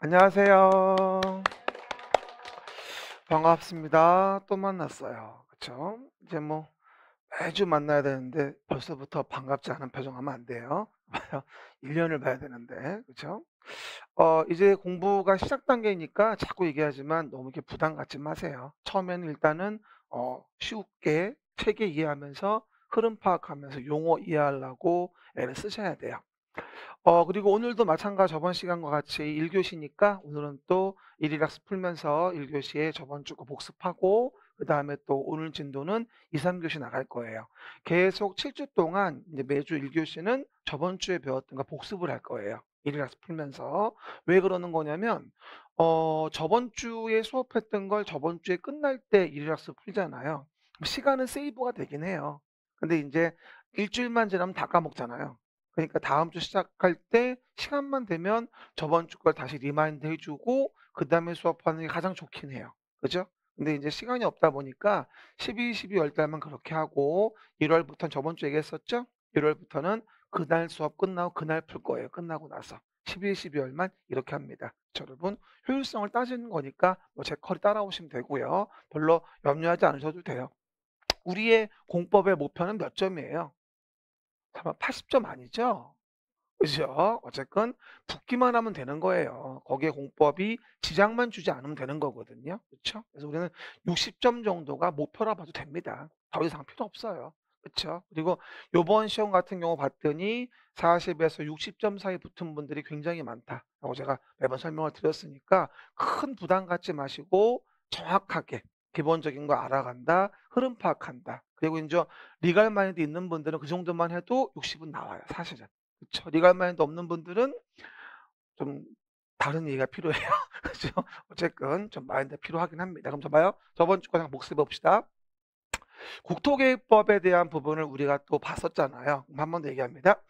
안녕하세요. 반갑습니다. 또 만났어요. 그쵸? 이제 뭐 매주 만나야 되는데 벌써부터 반갑지 않은 표정하면 안 돼요. 봐요. 1 년을 봐야 되는데. 그쵸? 이제 공부가 시작 단계니까 자꾸 얘기하지만 너무 이렇게 부담 갖지 마세요. 처음에는 일단은 쉽게 체계 이해하면서 흐름 파악하면서 용어 이해하려고 애를 쓰셔야 돼요. 그리고 오늘도 마찬가지 저번 시간과 같이 1 교시니까 오늘은 또 일일학습 풀면서 1 교시에 저번 주 거 복습하고 그다음에 또 오늘 진도는 2-3 교시 나갈 거예요. 계속 7주 동안 이제 매주 1 교시는 저번 주에 배웠던 거 복습을 할 거예요, 일일학습 풀면서. 왜 그러는 거냐면 저번 주에 수업했던 걸 저번 주에 끝날 때 일일학습 풀잖아요. 시간은 세이브가 되긴 해요. 근데 인제 일 주일만 지나면 다 까먹잖아요. 그러니까 다음 주 시작할 때 시간만 되면 저번 주 걸 다시 리마인드 해 주고 그다음에 수업하는 게 가장 좋긴 해요. 그죠? 근데 인제 시간이 없다 보니까 11, 12월 달만 그렇게 하고 1 월부터는 저번 주에 얘기했었죠? 1 월부터는 그날 수업 끝나고 그날 풀 거예요, 끝나고 나서. 11, 12월만 이렇게 합니다. 자, 여러분 효율성을 따지는 거니까 뭐 제 커리 따라오시면 되고요. 별로 염려하지 않으셔도 돼요. 우리의 공법의 목표는 몇 점이에요? 설마 80점 아니죠? 그죠? 어쨌건 붙기만 하면 되는 거예요. 거기에 공법이 지장만 주지 않으면 되는 거거든요. 그쵸? 그래서 우리는 60점 정도가 목표라 봐도 됩니다. 더 이상 필요 없어요. 그쵸? 그리고 요번 시험 같은 경우 봤더니 40에서 60점 사이 붙은 분들이 굉장히 많다라고 제가 매번 설명을 드렸으니까 큰 부담 갖지 마시고 정확하게 기본적인 거 알아간다, 흐름 파악한다. 그리고 인제 리갈 마인드 있는 분들은 그 정도만 해도 60은 나와요, 사실은. 그쵸. 리갈 마인드 없는 분들은 좀 다른 얘기가 필요해요. 그죠? 어쨌건 좀 마인드가 필요하긴 합니다. 그럼 저 봐요. 저번 주 거 잠깐 복습해 봅시다. 국토계획법에 대한 부분을 우리가 또 봤었잖아요. 그럼 한 번 더 얘기합니다.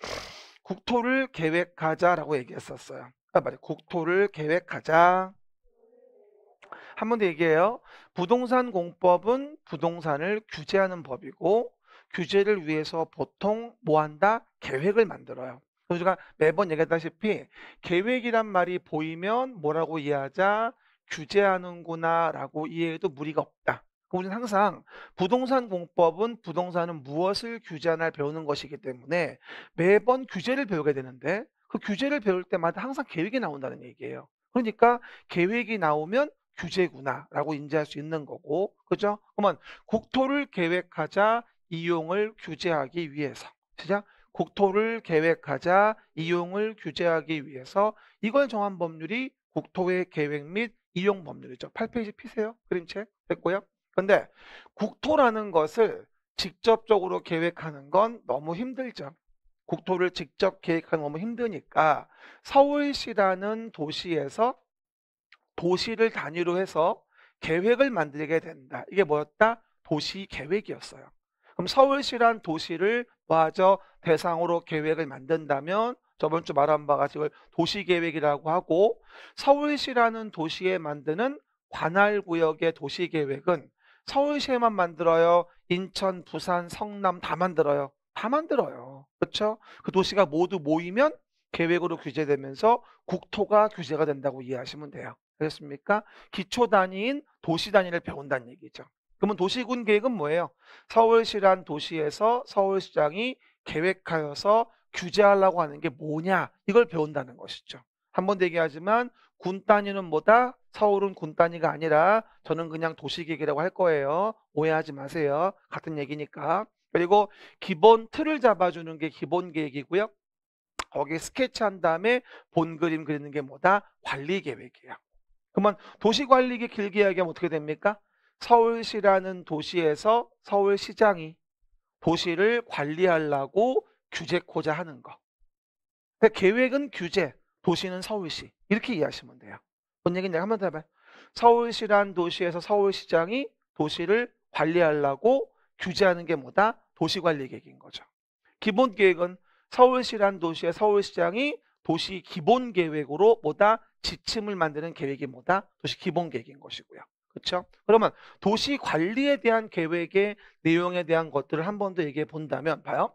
"국토를 계획하자."라고 얘기했었어요. 맞아요. "국토를 계획하자." 한 번 더 얘기해요. 부동산 공법은 부동산을 규제하는 법이고 규제를 위해서 보통 뭐 한다? 계획을 만들어요. 그래서 제가 매번 얘기했다시피 계획이란 말이 보이면 뭐라고 이해하자? '규제하는구나.'라고 이해해도 무리가 없다. 우리는 항상 부동산 공법은 부동산은 무엇을 규제하나를 배우는 것이기 때문에 매번 규제를 배우게 되는데 그 규제를 배울 때마다 항상 계획이 나온다는 얘기예요. 그러니까 계획이 나오면 '규제구나.'라고 인지할 수 있는 거고. 그죠? 그러면 국토를 계획하자 이용을 규제하기 위해서. 시작. 국토를 계획하자 이용을 규제하기 위해서 이걸 정한 법률이 국토의 계획 및 이용 법률이죠. 8 페이지 피세요. 그림책. 됐고요. 근데 국토라는 것을 직접적으로 계획하는 건 너무 힘들죠. 국토를 직접 계획하는 건 너무 힘드니까 서울시라는 도시에서 도시를 단위로 해서 계획을 만들게 된다. 이게 뭐였다? 도시 계획이었어요. 그럼 서울시란 도시를 뭐하죠? 대상으로 계획을 만든다면 저번 주 말한 바가 이걸 도시계획이라고 하고 서울시라는 도시에 만드는 관할구역의 도시계획은 서울시에만 만들어요? 인천, 부산, 성남 다 만들어요? 다 만들어요. 그렇죠? 그 도시가 모두 모이면 계획으로 규제되면서 국토가 규제가 된다고 이해하시면 돼요. 되셨습니까? 기초 단위인 도시 단위를 배운다는 얘기죠. 그러면 도시군 계획은 뭐예요? 서울시란 도시에서 서울시장이 계획하여서 규제하려고 하는 게 뭐냐 이걸 배운다는 것이죠. 한 번 더 얘기하지만 군 단위는 뭐다? 서울은 군 단위가 아니라 저는 그냥 도시계획이라고 할 거예요. 오해하지 마세요. 같은 얘기니까. 그리고 기본 틀을 잡아주는 게 기본 계획이고요. 거기에 스케치한 다음에 본 그림 그리는 게 뭐다? 관리 계획이에요. 그러면 도시관리계 길게 이야기하면 어떻게 됩니까? 서울시라는 도시에서 서울시장이 도시를 관리하려고 규제코자 하는 거. 그러니까 계획은 규제, 도시는 서울시. 이렇게 이해하시면 돼요. 뭔 얘기인지 한 번 더 해봐요. 서울시란 도시에서 서울시장이 도시를 관리하려고 규제하는 게 뭐다? 도시관리계획인 거죠. 기본계획은 서울시란 도시의 서울시장이 도시 기본계획으로 뭐다? 지침을 만드는 계획이 뭐다? 도시 기본계획인 것이고요. 그렇죠? 그러면 도시 관리에 대한 계획의 내용에 대한 것들을 한 번 더 얘기해 본다면 봐요.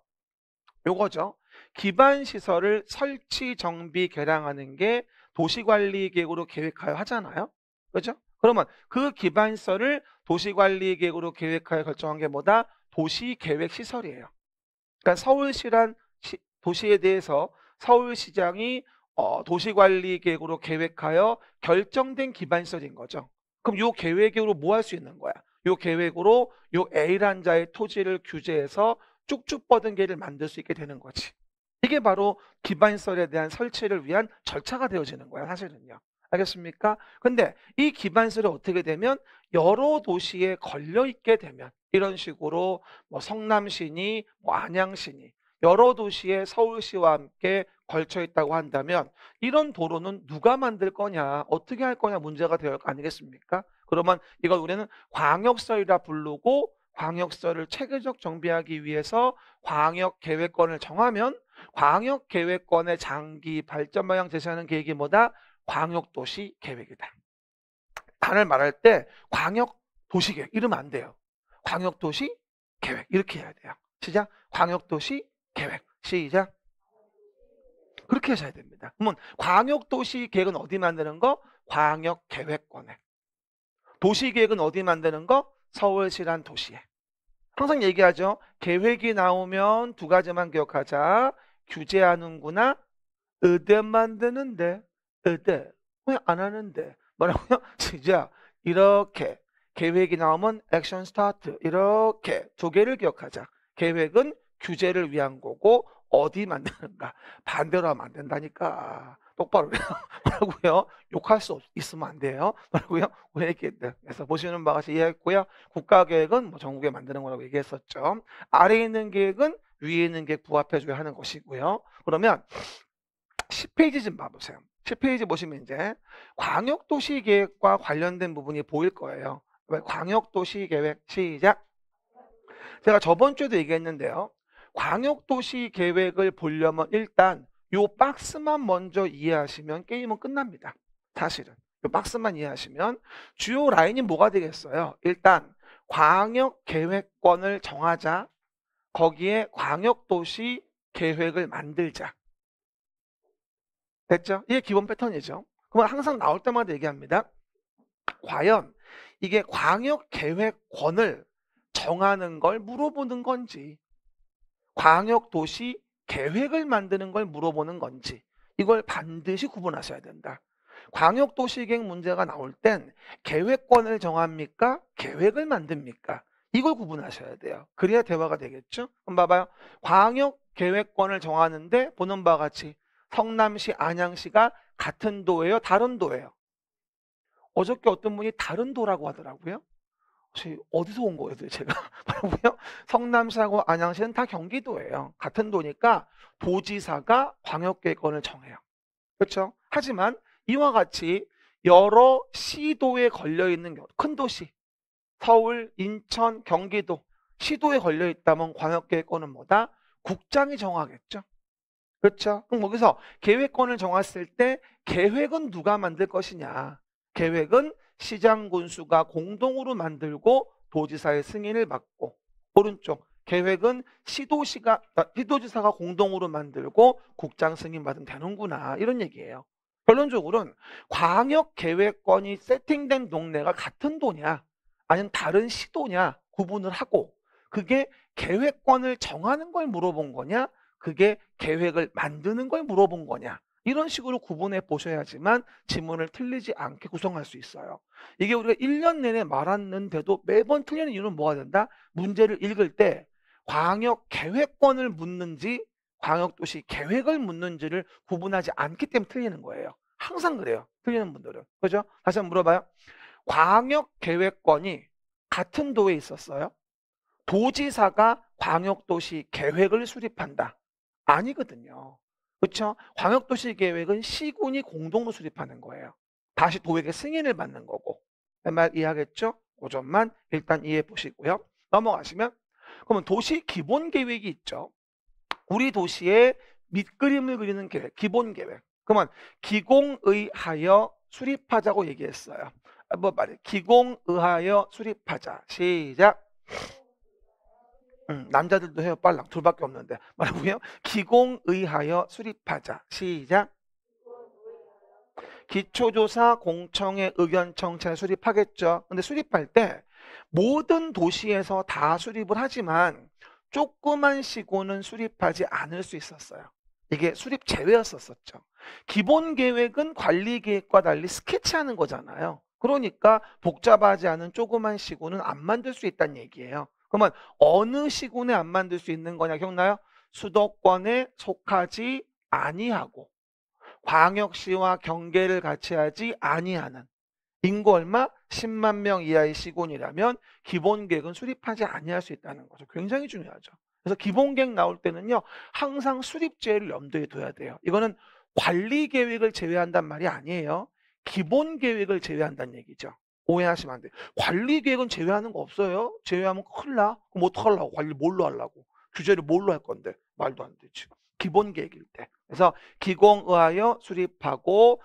요거죠. 기반 시설을 설치, 정비, 개량하는 게 도시관리계획으로 계획하여 하잖아요. 그죠? 그러면 그 기반서를 도시관리계획으로 계획하여 결정한 게 뭐다? 도시계획시설이에요. 그러니까 서울시란 도시에 대해서 서울시장이 도시관리계획으로 계획하여 결정된 기반시설인 거죠. 그럼 이 계획으로 뭐 할 수 있는 거야? 이 계획으로 이 A란 자의 토지를 규제해서 쭉쭉 뻗은 길을 만들 수 있게 되는 거지. 이게 바로 기반시설에 대한 설치를 위한 절차가 되어지는 거야, 사실은요. 알겠습니까? 근데 이 기반시설이 어떻게 되면 여러 도시에 걸려 있게 되면 이런 식으로 뭐 성남시니 뭐 안양시니 여러 도시에 서울시와 함께 걸쳐 있다고 한다면 이런 도로는 누가 만들 거냐, 어떻게 할 거냐 문제가 될 거 아니겠습니까? 그러면 이걸 우리는 광역설이라 부르고 광역설을 체계적 정비하기 위해서 광역계획권을 정하면 광역계획권의 장기 발전 방향 제시하는 계획이 뭐다? 광역도시 계획이다. 단을 말할 때 광역도시 계획 이러면 안 돼요. 광역도시 계획 이렇게 해야 돼요. 시작. 광역도시 계획. 시작. 그렇게 하셔야 됩니다. 그러면 광역도시 계획은 어디 만드는 거? 광역계획권에. 도시계획은 어디 만드는 거? 서울시란 도시에. 항상 얘기하죠. 계획이 나오면 두 가지만 기억하자. 규제하는구나. 의대 만드는데. 의대. 왜 안 하는데? 뭐라고요? 시작. 이렇게. 계획이 나오면 액션 스타트. 이렇게 두 개를 기억하자. 계획은 규제를 위한 거고 어디 만드는가? 반대로 하면 안 된다니까. 똑바로 해요. 뭐라고요? 욕할 수 있으면 안 돼요. 뭐라고요? 왜 얘기했대? 그래서 보시는 바와 같이 이해했고요. 국가계획은 뭐 전국에 만드는 거라고 얘기했었죠. 아래에 있는 계획은 위에 있는 계획 부합해줘야 하는 것이고요. 그러면 10페이지 좀 봐보세요. 10페이지 보시면 이제 광역도시계획과 관련된 부분이 보일 거예요. 광역도시계획 시작. 제가 저번 주에도 얘기했는데요. 광역도시계획을 보려면 일단 요 박스만 먼저 이해하시면 게임은 끝납니다. 사실은 요 박스만 이해하시면 주요 라인이 뭐가 되겠어요? 일단 광역계획권을 정하자. 거기에 광역도시 계획을 만들자. 됐죠? 이게 기본 패턴이죠. 그러면 항상 나올 때마다 얘기합니다. 과연 이게 광역계획권을 정하는 걸 물어보는 건지 광역도시 계획을 만드는 걸 물어보는 건지 이걸 반드시 구분하셔야 된다. 광역도시계획 문제가 나올 땐 계획권을 정합니까? 계획을 만듭니까? 이걸 구분하셔야 돼요. 그래야 대화가 되겠죠? 그럼 봐봐요. 광역계획권을 정하는데 보는 바와 같이 성남시, 안양시가 같은 도예요? 다른 도예요? 어저께 어떤 분이 다른 도라고 하더라고요. 혹시 어디서 온 거예요, 제가? 뭐라고요? 성남시하고 안양시는 다 경기도예요. 같은 도니까 도지사가 광역계획권을 정해요. 그렇죠? 하지만 이와 같이 여러 시도에 걸려있는 경우, 큰 도시, 서울, 인천, 경기도, 시도에 걸려있다면 광역계획권은 뭐다? 국장이 정하겠죠. 그렇죠? 그럼 거기서 계획권을 정했을 때 계획은 누가 만들 것이냐? 계획은 시장 군수가 공동으로 만들고 도지사의 승인을 받고, 오른쪽 계획은 시도지사가 공동으로 만들고 국장 승인 받으면 되는구나, 이런 얘기예요. 결론적으로는 광역계획권이 세팅된 동네가 같은 도냐 아니면 다른 시도냐 구분을 하고, 그게 계획권을 정하는 걸 물어본 거냐 그게 계획을 만드는 걸 물어본 거냐, 이런 식으로 구분해 보셔야지만 지문을 틀리지 않게 구성할 수 있어요. 이게 우리가 1년 내내 말았는데도 매번 틀리는 이유는 뭐가 된다? 문제를 읽을 때 광역계획권을 묻는지 광역도시 계획을 묻는지를 구분하지 않기 때문에 틀리는 거예요. 항상 그래요. 틀리는 분들은. 그죠? 다시 한번 물어봐요. 광역계획권이 같은 도에 있었어요? 도지사가 광역도시 계획을 수립한다. 아니거든요. 그렇죠? 광역도시 계획은 시군이 공동으로 수립하는 거예요. 다시 도에게 승인을 받는 거고. 그 말 이해하겠죠? 그 점만 일단 이해해 보시고요. 넘어가시면, 그러면 도시 기본 계획이 있죠. 우리 도시의 밑그림을 그리는 계획, 기본 계획. 그러면 기공의하여 수립하자고 얘기했어요. 뭐 말해? 기공의하여 수립하자. 시작. 남자들도 해요. 빨랑 둘밖에 없는데. 뭐라고요? 기공의하여 수립하자. 시작. 기초조사 공청회 의견 청취를 수립하겠죠. 근데 수립할 때 모든 도시에서 다 수립을 하지만 조그만 시고는 수립하지 않을 수 있었어요. 이게 수립 제외였었죠. 기본 계획은 관리 계획과 달리 스케치하는 거잖아요. 그러니까 복잡하지 않은 조그만 시고는 안 만들 수 있다는 얘기예요. 그러면 어느 시군에 안 만들 수 있는 거냐 기억나요? 수도권에 속하지 아니하고 광역시와 경계를 같이 하지 아니하는 인구 얼마? 10만 명 이하의 시군이라면 기본계획은 수립하지 아니할 수 있다는 거죠. 굉장히 중요하죠. 그래서 기본계획 나올 때는요. 항상 수립제를 염두에 둬야 돼요. 이거는 관리계획을 제외한단 말이 아니에요. 기본계획을 제외한다는 얘기죠. 오해하시면 안 돼요. 관리계획은 제외하는 거 없어요. 제외하면 큰일 나. 그럼 어떡하려고? 관리 뭘로 하려고? 규제를 뭘로 할 건데? 말도 안 되지. 기본계획일 때. 그래서 기공의하여 수립하고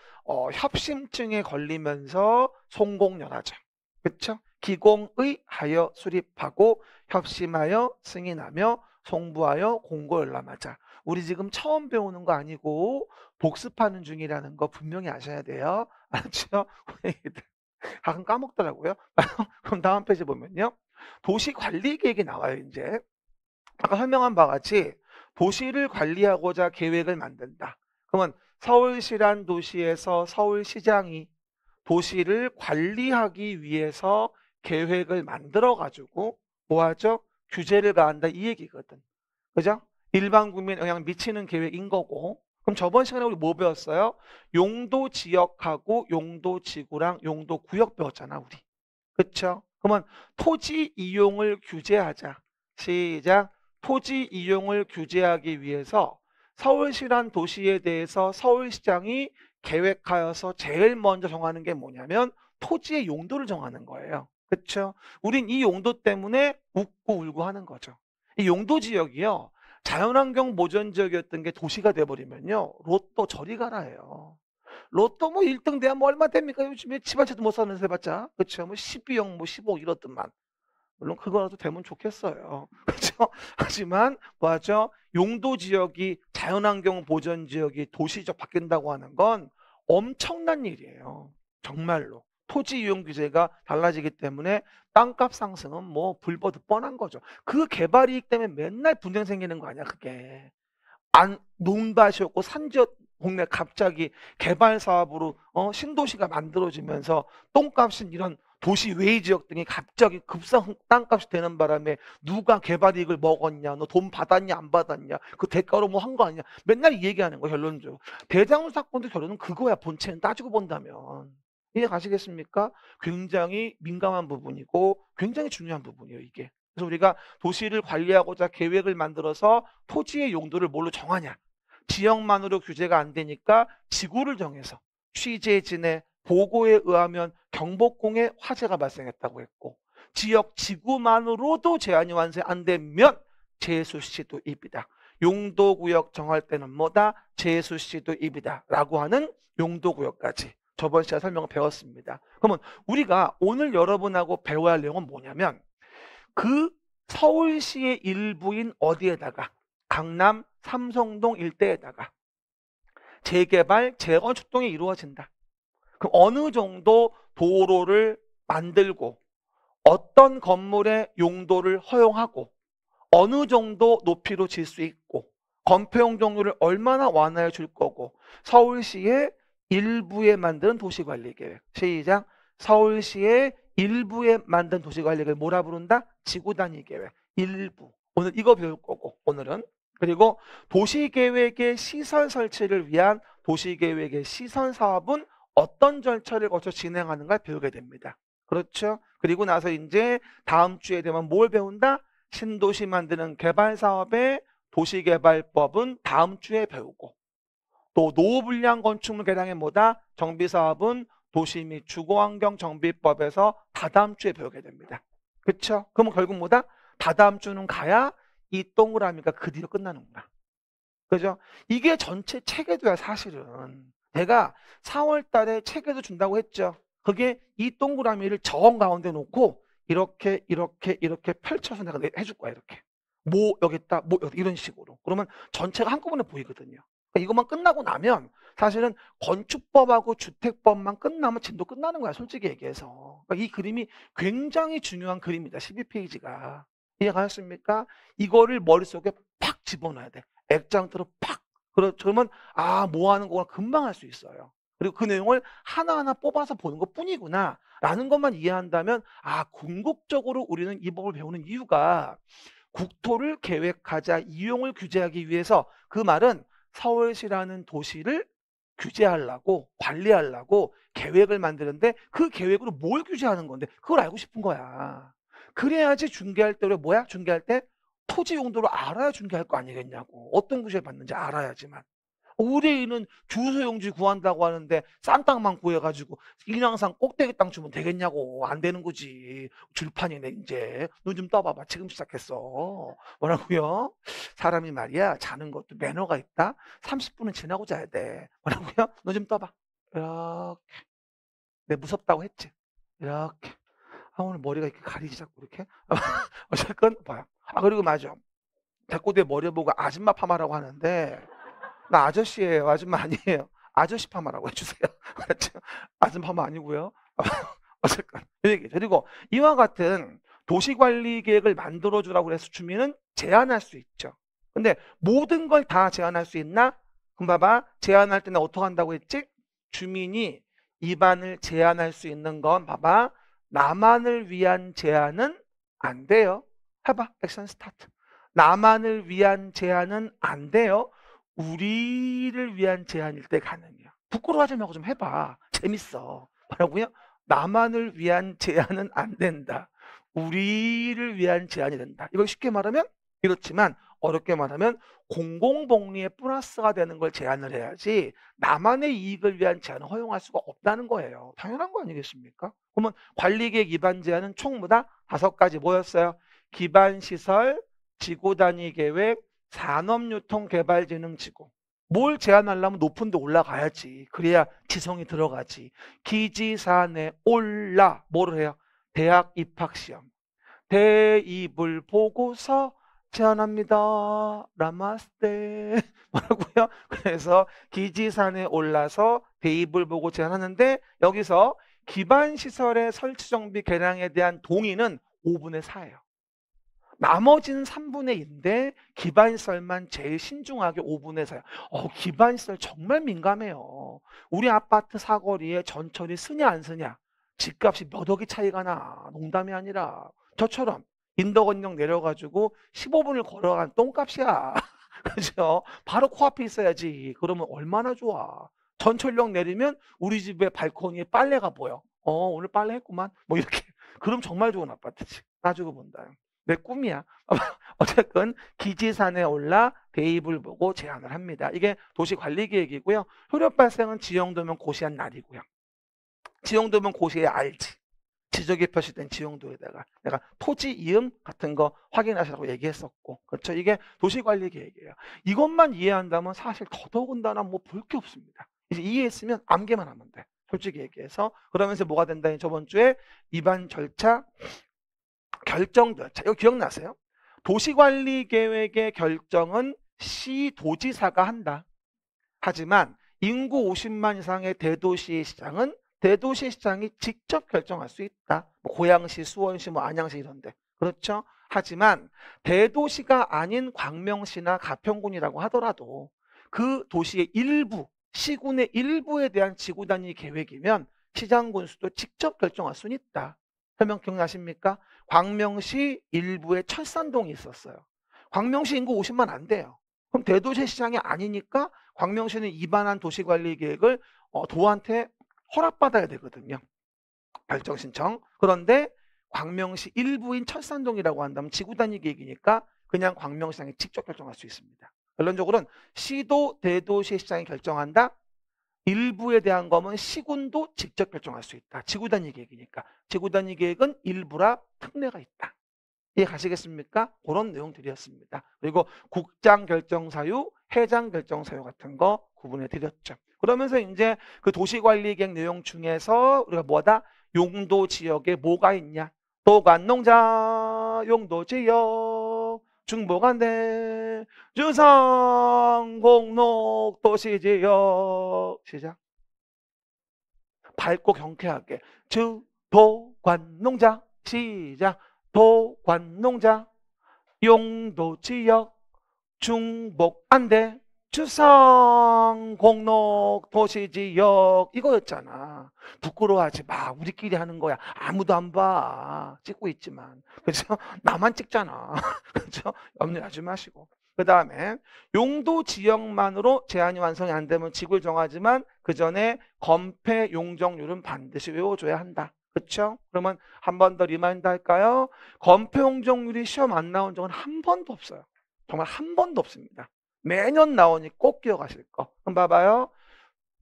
협심증에 걸리면서 송공연하죠. 그렇죠? 기공의하여 수립하고 협심하여 승인하며 송부하여 공고열람하자. 우리 지금 처음 배우는 거 아니고 복습하는 중이라는 거 분명히 아셔야 돼요. 알았죠? 가끔 까먹더라고요. 그럼 다음 페이지 보면요. 도시관리계획이 나와요. 이제 아까 설명한 바와 같이 도시를 관리하고자 계획을 만든다. 그러면 서울시란 도시에서 서울시장이 도시를 관리하기 위해서 계획을 만들어 가지고 뭐하죠? 규제를 가한다 이 얘기거든. 그죠? 일반 국민에 영향 미치는 계획인 거고. 그럼 저번 시간에 우리 뭐 배웠어요? 용도 지역하고 용도 지구랑 용도 구역 배웠잖아 우리. 그쵸? 그러면 토지 이용을 규제하자. 시작. 토지 이용을 규제하기 위해서 서울시란 도시에 대해서 서울시장이 계획하여서 제일 먼저 정하는 게 뭐냐면 토지의 용도를 정하는 거예요. 그렇죠? 우린 이 용도 때문에 웃고 울고 하는 거죠. 이 용도 지역이요. 자연환경 보전 지역이었던 게 도시가 돼버리면요. 로또 저리 가라예요. 로또 뭐 1등 돼야 뭐 얼마 됩니까? 요즘에 집 한 채도 못 사는 세 봤자. 그렇죠? 뭐 12억 뭐 15억 이렇더만. 물론 그거라도 되면 좋겠어요. 그렇죠? 하지만 뭐죠? 용도 지역이 자연환경 보전 지역이 도시적 바뀐다고 하는 건 엄청난 일이에요. 정말로. 토지 이용 규제가 달라지기 때문에 땅값 상승은 뭐 불보듯 뻔한 거죠. 그 개발 이익 때문에 맨날 분쟁 생기는 거 아니야, 그게. 논밭이었고 산지역 동네 갑자기 개발 사업으로 신도시가 만들어지면서 똥값은 이런 도시 외의 지역 등이 갑자기 급상 땅값이 되는 바람에 누가 개발 이익을 먹었냐, 너 돈 받았냐 안 받았냐, 그 대가로 뭐 한 거 아니냐, 맨날 이 얘기하는 거 결론적으로. 대장동 사건도 결론은 그거야. 본체는 따지고 본다면. 이해 가시겠습니까? 굉장히 민감한 부분이고 굉장히 중요한 부분이에요 이게. 그래서 우리가 도시를 관리하고자 계획을 만들어서 토지의 용도를 뭘로 정하냐. 지역만으로 규제가 안 되니까 지구를 정해서 취재진의 보고에 의하면 경복궁에 화재가 발생했다고 했고 지역 지구만으로도 제한이 완성 안 되면 제수시도 입이다. 용도구역 정할 때는 뭐다? 제수시도 입이다. 라고 하는 용도구역까지 저번 시간에 설명을 배웠습니다. 그러면 우리가 오늘 여러분하고 배워야 할 내용은 뭐냐면 그 서울시의 일부인 어디에다가 강남 삼성동 일대에다가 재개발 재건축 등이 이루어진다. 그럼 어느 정도 도로를 만들고 어떤 건물의 용도를 허용하고 어느 정도 높이로 질 수 있고 건폐용 종류를 얼마나 완화해 줄 거고 서울시의 일부에 만든 도시관리계획. 시작. 서울시의 일부에 만든 도시관리계획을 뭐라 부른다? 지구단위계획. 일부. 오늘 이거 배울 거고 오늘은. 그리고 도시계획의 시설 설치를 위한 도시계획의 시설 사업은 어떤 절차를 거쳐 진행하는가 배우게 됩니다. 그렇죠? 그리고 나서 이제 다음 주에 되면 뭘 배운다? 신도시 만드는 개발 사업의 도시개발법은 다음 주에 배우고 또 노후불량 건축물 개량의 뭐다? 정비사업은 도시 및 주거환경정비법에서 다다음 주에 배우게 됩니다. 그렇죠? 그러면 결국 뭐다? 다다음 주는 가야 이 동그라미가 그 뒤로 끝나는구나. 그죠? 이게 전체 체계도야 사실은. 내가 4월 달에 체계도 준다고 했죠. 그게 이 동그라미를 정 가운데 놓고 이렇게 펼쳐서 내가 해줄 거야. 이렇게. 뭐 여기 있다, 뭐 여기 이런 식으로. 그러면 전체가 한꺼번에 보이거든요. 이것만 끝나고 나면 사실은 건축법하고 주택법만 끝나면 진도 끝나는 거야, 솔직히 얘기해서. 이 그림이 굉장히 중요한 그림이다, 12페이지가. 이해가셨습니까? 이거를 머릿속에 팍 집어넣어야 돼. 액장으로 팍. 그러면 뭐 하는 거구나 금방 할 수 있어요. 그리고 그 내용을 하나하나 뽑아서 보는 것 뿐이구나 라는 것만 이해한다면 궁극적으로 우리는 이 법을 배우는 이유가 국토를 계획하자, 이용을 규제하기 위해서, 그 말은 서울시라는 도시를 규제하려고, 관리하려고 계획을 만드는데 그 계획으로 뭘 규제하는 건데 그걸 알고 싶은 거야. 그래야지 중개할 때 뭐야? 중개할 때 토지 용도를 알아야 중개할 거 아니겠냐고. 어떤 구조에 받는지 알아야지만. 의뢰인은 주소용지 구한다고 하는데 싼 땅만 구해가지고 인왕산 꼭대기 땅 주면 되겠냐고. 안 되는 거지. 줄판이네 이제. 눈 좀 떠봐봐. 지금 시작했어. 뭐라고요? 사람이 말이야 자는 것도 매너가 있다. 30분은 지나고 자야 돼. 뭐라고요? 눈 좀 떠봐. 이렇게. 내 무섭다고 했지. 이렇게. 오늘 머리가 이렇게 가리지 자꾸 이렇게. 어쨌건 봐요. 그리고 맞아. 자꾸 내 머리 보고 아줌마 파마라고 하는데 나 아저씨예요. 아줌마 아니에요. 아저씨 파마라고 해주세요. 아줌마 파마 아니고요. 어쨌건 그리고 이와 같은 도시관리 계획을 만들어주라고 해서 주민은 제안할 수 있죠. 근데 모든 걸 다 제안할 수 있나? 그럼 봐봐. 제안할 때는 어떻게 한다고 했지? 주민이 입안을 제안할 수 있는 건 봐봐. 나만을 위한 제안은 안 돼요. 해봐. 액션 스타트. 나만을 위한 제안은 안 돼요. 우리를 위한 제안일 때 가능해요. 부끄러워하지 말고 좀 해봐. 재밌어. 뭐라고요? 나만을 위한 제안은 안 된다. 우리를 위한 제안이 된다. 이걸 쉽게 말하면 이렇지만 어렵게 말하면 공공복리에 플러스가 되는 걸 제안을 해야지 나만의 이익을 위한 제안을 허용할 수가 없다는 거예요. 당연한 거 아니겠습니까? 그러면 관리계획 위반 제안은 총 뭐다? 5가지 뭐였어요? 기반시설, 지구단위 계획, 산업유통개발진흥지구. 뭘 제안하려면 높은 데 올라가야지. 그래야 지성이 들어가지. 기지산에 올라. 뭐를 해요? 대학 입학시험. 대입을 보고서 제안합니다. 라마스테. 뭐라고요? 그래서 기지산에 올라서 대입을 보고 제안하는데 여기서 기반시설의 설치정비 개량에 대한 동의는 5분의 4예요. 나머지는 3분의 2인데 기반시설만 제일 신중하게 5분의 4예요. 기반시설 정말 민감해요. 우리 아파트 사거리에 전철이 쓰냐 안 쓰냐. 집값이 몇 억이 차이가 나. 농담이 아니라. 저처럼 인덕원역 내려가지고 15분을 걸어간 똥값이야. 그죠? 바로 코앞에 있어야지. 그러면 얼마나 좋아. 전철역 내리면 우리 집에 발코니에 빨래가 보여. 오늘 빨래 했구만. 뭐 이렇게. 그럼 정말 좋은 아파트지. 따지고 본다. 내 꿈이야. 어쨌든 기지산에 올라 대입을 보고 제안을 합니다. 이게 도시관리계획이고요. 효력 발생은 지형도면 고시한 날이고요. 지형도면 고시에 알지. 지적이 표시된 지형도에다가 내가 토지 이음 같은 거 확인하시라고 얘기했었고, 그렇죠? 이게 도시관리계획이에요. 이것만 이해한다면 사실 더더군다나 뭐 볼 게 없습니다. 이제 이해했으면 암기만 하면 돼. 솔직히 얘기해서. 그러면서 뭐가 된다? 저번 주에 위반 절차, 결정 절차. 이거 기억나세요? 도시관리계획의 결정은 시도지사가 한다. 하지만 인구 50만 이상의 대도시의 시장은 대도시 시장이 직접 결정할 수 있다. 고양시, 수원시, 안양시 이런데. 그렇죠? 하지만 대도시가 아닌 광명시나 가평군이라고 하더라도 그 도시의 일부, 시군의 일부에 대한 지구단위 계획이면 시장군수도 직접 결정할 수는 있다. 설명 기억나십니까? 광명시 일부에 철산동이 있었어요. 광명시 인구 50만 안 돼요. 그럼 대도시 시장이 아니니까 광명시는 위반한 도시관리계획을 도한테 허락받아야 되거든요. 결정 신청. 그런데 광명시 일부인 철산동이라고 한다면 지구단위 계획이니까 그냥 광명시장이 직접 결정할 수 있습니다. 결론적으로는 시도 대도시 시장이 결정한다. 일부에 대한 거면 시군도 직접 결정할 수 있다. 지구단위 계획이니까. 지구단위 계획은 일부라 특례가 있다. 이해 가시겠습니까? 그런 내용들이었습니다. 그리고 국장 결정 사유, 해장 결정 사유 같은 거 구분해 드렸죠. 그러면서 이제 그 도시관리계획 내용 중에서 우리가 뭐다? 용도 지역에 뭐가 있냐? 도관농자, 용도 지역, 중복한대 주상 공록 도시지역 시작. 밝고 경쾌하게 주도관농자 시작. 도관농자 용도지역 중복안대 주상 공록 도시지역 이거였잖아. 부끄러워하지 마. 우리끼리 하는 거야. 아무도 안 봐. 찍고 있지만. 그렇죠? 나만 찍잖아. 그렇죠? 염려하지 마시고. 그 다음에 용도 지역만으로 제한이 완성이 안 되면 지구를 정하지만 그 전에 건폐 용적률은 반드시 외워줘야 한다. 그렇죠? 그러면 한 번 더 리마인드 할까요? 건폐 용적률이 시험 안 나온 적은 한 번도 없어요. 정말 한 번도 없습니다. 매년 나오니 꼭 기억하실 거. 그럼 봐봐요.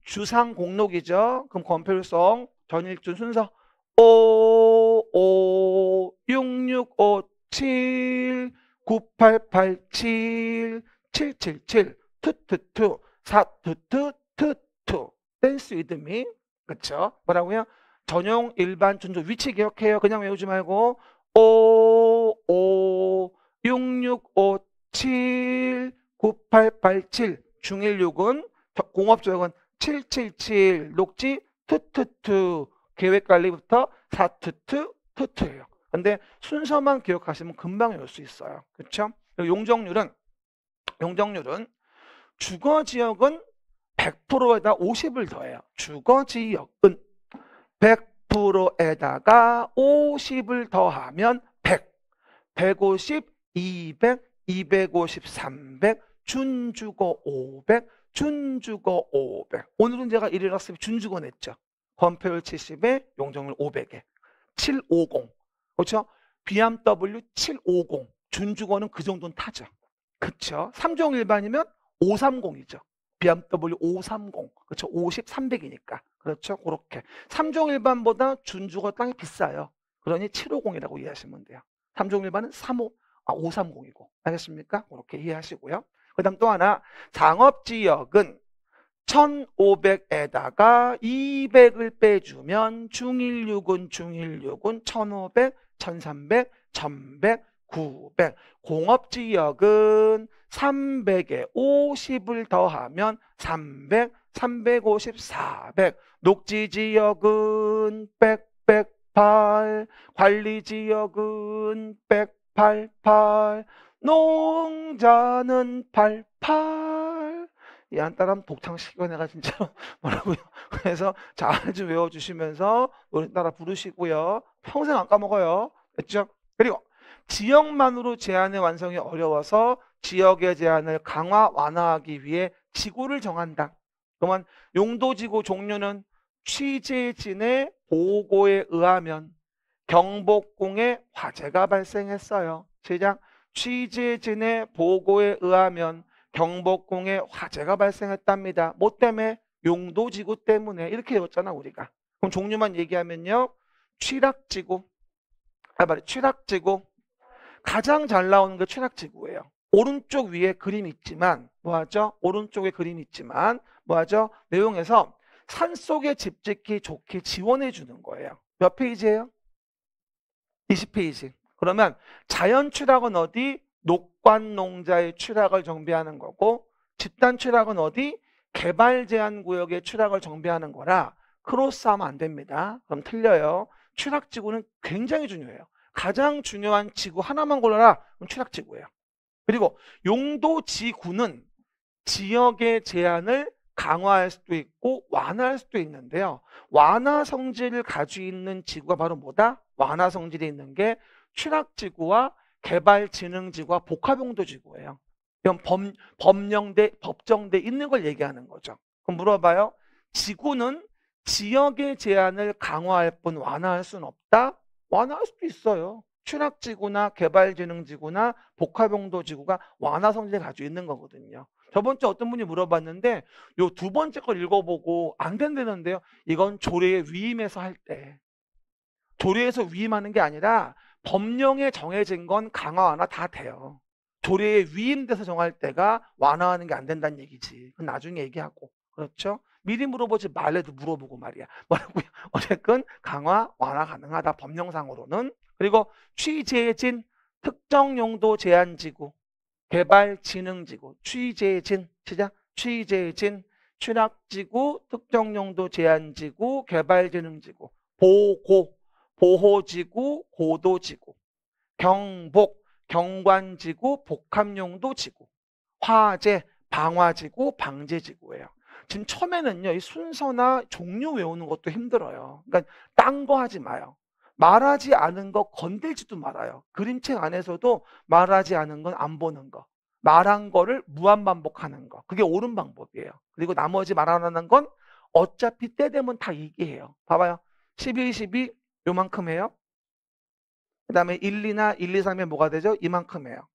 주상 공록이죠. 그럼 건폐율성 전일준 순서 5, 5, 6, 6, 5, 7, 9, 8, 8, 7, 7, 7, 7, 2, 2, 2, 4, 2, 2, 2, 2. 댄스 위드미. 그쵸? 뭐라고요? 전용 일반 준조 위치 기억해요. 그냥 외우지 말고 5, 5, 6, 6, 5, 7, 9887 중일육은 공업조역은 777 녹지 투투투 계획관리부터 4투투투투예요. 근데 순서만 기억하시면 금방 외울 수 있어요. 그렇죠? 용적률은 주거지역은 100%에다 50을 더해요. 주거지역은 100%에다가 50을 더하면 100, 150, 200, 250, 300, 준주거 500, 준주거 500. 오늘은 제가 일일학습 준주거 냈죠. 건폐율 70에 용적률 500에 750. 그렇죠? BMW 750. 준주거는 그 정도는 타죠. 그렇죠? 3종 일반이면 530이죠. BMW 530. 그렇죠? 50, 300이니까. 그렇죠? 그렇게. 3종 일반보다 준주거 땅이 비싸요. 그러니 750이라고 이해하시면 돼요. 3종 일반은 530이고. 알겠습니까? 그렇게 이해하시고요. 그 다음 또 하나. 상업지역은 1500에다가 200을 빼주면 중일육은 1500, 1300, 1100, 900. 공업지역은 300에 50을 더하면 300, 350, 400. 녹지지역은 100, 108. 관리지역은 188. 농자는 88. 이 안 따라하면 독창시키고 내가 진짜로 뭐라고요. 그래서 잘 좀 외워주시면서 노래 따라 부르시고요. 평생 안 까먹어요. 됐죠? 그리고 지역만으로 제한의 완성이 어려워서 지역의 제한을 강화 완화하기 위해 지구를 정한다. 그러면 용도지구 종류는 취재진의 보고에 의하면 경복궁에 화재가 발생했어요. 시작. 취재진의 보고에 의하면 경복궁에 화재가 발생했답니다. 뭐 때문에? 용도지구 때문에. 이렇게 외웠잖아 우리가. 그럼 종류만 얘기하면요. 취락지구. 취락지구. 가장 잘 나오는 게 취락지구예요. 오른쪽 위에 그림이 있지만 뭐하죠? 오른쪽에 그림이 있지만 뭐하죠? 내용에서 산속에 집 짓기 좋게 지원해 주는 거예요. 몇 페이지예요? 20페이지. 그러면 자연 취락은 어디? 녹관농자의 취락을 정비하는 거고, 집단 취락은 어디? 개발 제한 구역의 취락을 정비하는 거라 크로스하면 안 됩니다. 그럼 틀려요. 취락지구는 굉장히 중요해요. 가장 중요한 지구 하나만 골라라. 그럼 취락지구예요. 그리고 용도지구는 지역의 제한을 강화할 수도 있고 완화할 수도 있는데요. 완화 성질을 가지고 있는 지구가 바로 뭐다? 완화 성질이 있는 게 취락지구와 개발진흥지구와 복합용도지구예요. 이건 법정돼 있는 걸 얘기하는 거죠. 그럼 물어봐요. 지구는 지역의 제한을 강화할 뿐 완화할 수는 없다? 완화할 수도 있어요. 취락지구나 개발진흥지구나 복합용도지구가 완화 성질을 가지고 있는 거거든요. 저번 주에 어떤 분이 물어봤는데 요 두 번째 걸 읽어보고 안 된다는데요. 이건 조례에 위임해서 할 때. 조례에서 위임하는 게 아니라 법령에 정해진 건 강화 완화 다 돼요. 조례에 위임돼서 정할 때가 완화하는 게 안 된다는 얘기지. 그건 나중에 얘기하고. 그렇죠? 미리 물어보지 말래도 물어보고 말이야. 뭐라고요? 어쨌든 강화 완화 가능하다 법령상으로는. 그리고 취재진 특정용도 제한지구, 개발진흥지구, 취재진, 시작, 취재진, 취락지구, 특정용도 제한지구, 개발진흥지구, 보고, 보호지구, 고도지구, 경복, 경관지구, 복합용도지구, 화재, 방화지구, 방제지구예요. 지금 처음에는요, 이 순서나 종류 외우는 것도 힘들어요. 그러니까 딴 거 하지 마요. 말하지 않은 거 건들지도 말아요. 그림책 안에서도 말하지 않은 건 안 보는 거. 말한 거를 무한반복하는 거. 그게 옳은 방법이에요. 그리고 나머지 말 안 하는 건 어차피 때 되면 다 얘기해요. 봐봐요. 12, 12 요만큼 해요. 그 다음에 1, 2나 1, 2, 3에 뭐가 되죠? 이만큼 해요.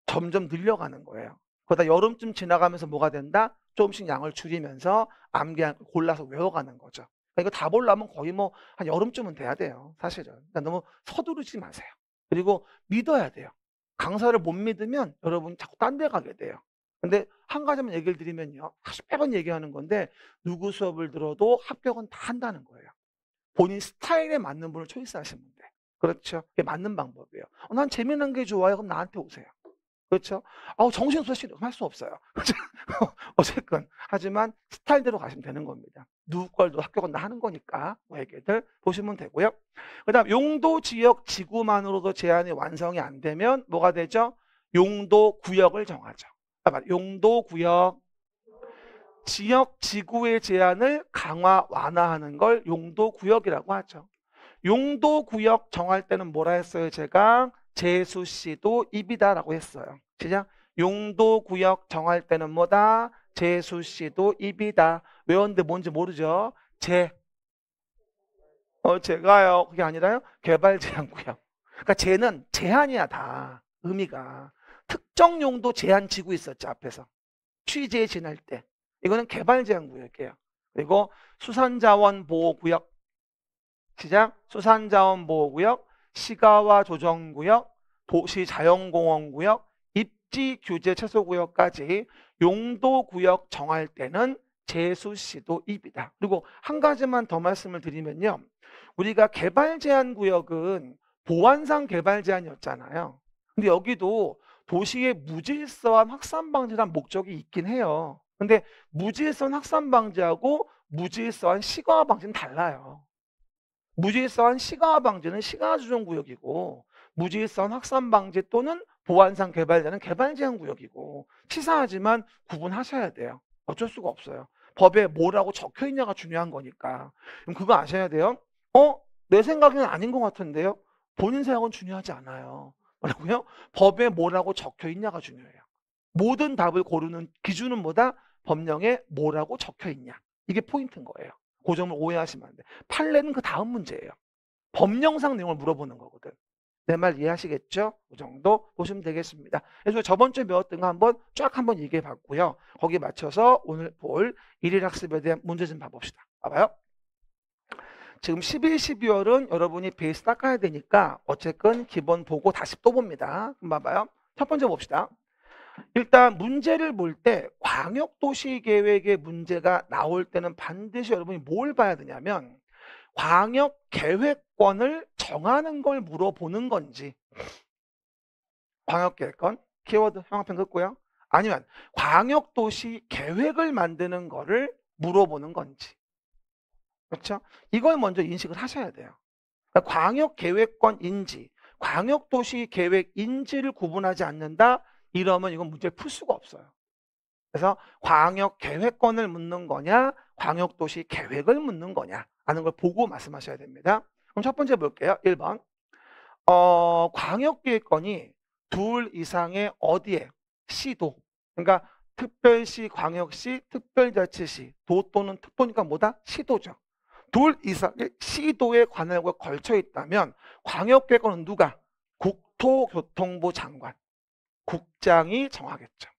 점점 늘려가는 거예요. 그러다 여름쯤 지나가면서 뭐가 된다? 조금씩 양을 줄이면서 암기한 걸 골라서 외워가는 거죠. 그러니까 이거 다 보려면 거의 뭐 한 여름쯤은 돼야 돼요. 사실은. 그러니까 너무 서두르지 마세요. 그리고 믿어야 돼요. 강사를 못 믿으면 여러분 자꾸 딴 데 가게 돼요. 근데 한 가지만 얘기를 드리면요. 40번 얘기하는 건데 누구 수업을 들어도 합격은 다 한다는 거예요. 본인 스타일에 맞는 분을 초이스하시면 돼. 그렇죠? 그게 맞는 방법이에요. 난 재미난 게 좋아요. 그럼 나한테 오세요. 그렇죠? 정신없어 할 수 없어요. 어쨌건 하지만 스타일대로 가시면 되는 겁니다. 누구 걸도 합격은 다 하는 거니까 그 얘기들 보시면 되고요. 그다음 용도 지역 지구만으로도 제한이 완성이 안 되면 뭐가 되죠? 용도 구역을 정하죠. 용도 구역 지역 지구의 제한을 강화 완화하는 걸 용도 구역이라고 하죠. 용도 구역 정할 때는 뭐라 했어요? 제가 제수시도 입이다라고 했어요. 시작. 용도 구역 정할 때는 뭐다? 제수시도 입이다. 외웠는데 뭔지 모르죠? 제가요. 그게 아니라요. 개발 제한 구역. 그러니까 제는 제한이야 다. 의미가. 특정 용도 제한 지구 있었죠 앞에서. 취재 지날 때. 이거는 개발 제한 구역이에요. 그리고 수산자원 보호 구역. 시작. 수산자원 보호구역, 시가와 조정구역, 도시자연공원구역, 입지 규제 최소구역까지 용도구역 정할 때는 제수시도 입이다. 그리고 한 가지만 더 말씀을 드리면요. 우리가 개발제한구역은 보안상 개발제한이었잖아요. 근데 여기도 도시의 무질서한 확산 방지란 목적이 있긴 해요. 근데 무질서한 확산 방지하고 무질서한 시가화 방지는 달라요. 무질서한 시가화 방지는 시가화 조정 구역이고 무질서한 확산 방지 또는 보안상 개발자는 개발 제한 구역이고 치사하지만 구분하셔야 돼요. 어쩔 수가 없어요. 법에 뭐라고 적혀 있냐가 중요한 거니까. 그럼 그거 아셔야 돼요. 내 생각에는 아닌 것 같은데요. 본인 생각은 중요하지 않아요. 뭐라고요? 법에 뭐라고 적혀 있냐가 중요해요. 모든 답을 고르는 기준은 뭐다? 법령에 뭐라고 적혀 있냐. 이게 포인트인 거예요. 그 점을 오해하시면 안 돼. 판례는 그 다음 문제예요. 법령상 내용을 물어보는 거거든. 내 말 이해하시겠죠? 그 정도 보시면 되겠습니다. 그래서 저번 주에 배웠던 거 한번 얘기해 봤고요. 거기에 맞춰서 오늘 볼 일일 학습에 대한 문제 좀 봐봅시다. 봐봐요. 지금 11, 12월은 여러분이 베이스 닦아야 되니까 어쨌든 기본 보고 다시 또 봅니다. 그럼 봐봐요. 첫 번째 봅시다. 일단 문제를 볼 때 광역도시계획의 문제가 나올 때는 반드시 여러분이 뭘 봐야 되냐면 광역계획권을 정하는 걸 물어보는 건지 광역계획권 키워드 형광펜 긋고요. 아니면 광역도시 계획을 만드는 거를 물어보는 건지 그렇죠? 이걸 먼저 인식을 하셔야 돼요. 그러니까 광역계획권인지 광역도시계획인지를 구분하지 않는다 이러면 이건 문제를 풀 수가 없어요. 그래서 광역계획권을 묻는 거냐 광역도시 계획을 묻는 거냐 하는 걸 보고 말씀하셔야 됩니다. 그럼 첫 번째 볼게요. 1번 광역계획권이 둘 이상의 어디에? 시도. 그러니까 특별시, 광역시, 특별자치시, 도 또는 특도니까 뭐다? 시도죠. 둘 이상의 시도에 관할과 걸쳐 있다면 광역계획권은 누가? 국토교통부 장관. 국장이 정하겠죠.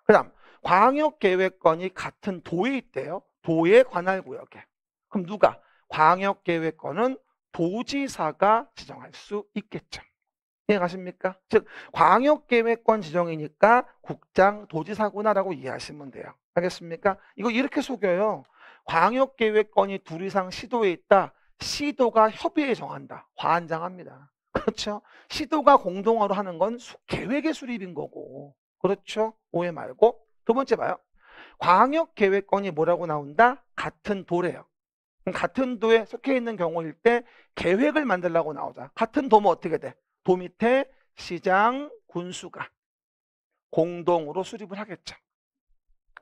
그 다음 광역계획권이 같은 도에 있대요. 도에 관할 구역에. 그럼 누가? 광역계획권은 도지사가 지정할 수 있겠죠. 이해가십니까? 즉 광역계획권 지정이니까 국장, 도지사구나라고 이해하시면 돼요. 알겠습니까? 이거 이렇게 속여요. 광역계획권이 둘 이상 시도에 있다. 시도가 협의회 정한다. 과한장합니다. 그렇죠? 시도가 공동으로 하는 건 계획의 수립인 거고. 그렇죠? 오해 말고. 두 번째 봐요. 광역계획권이 뭐라고 나온다? 같은 도래요. 그럼 같은 도에 속해 있는 경우일 때 계획을 만들라고 나오자. 같은 도면 어떻게 돼? 도 밑에 시장, 군수가 공동으로 수립을 하겠죠.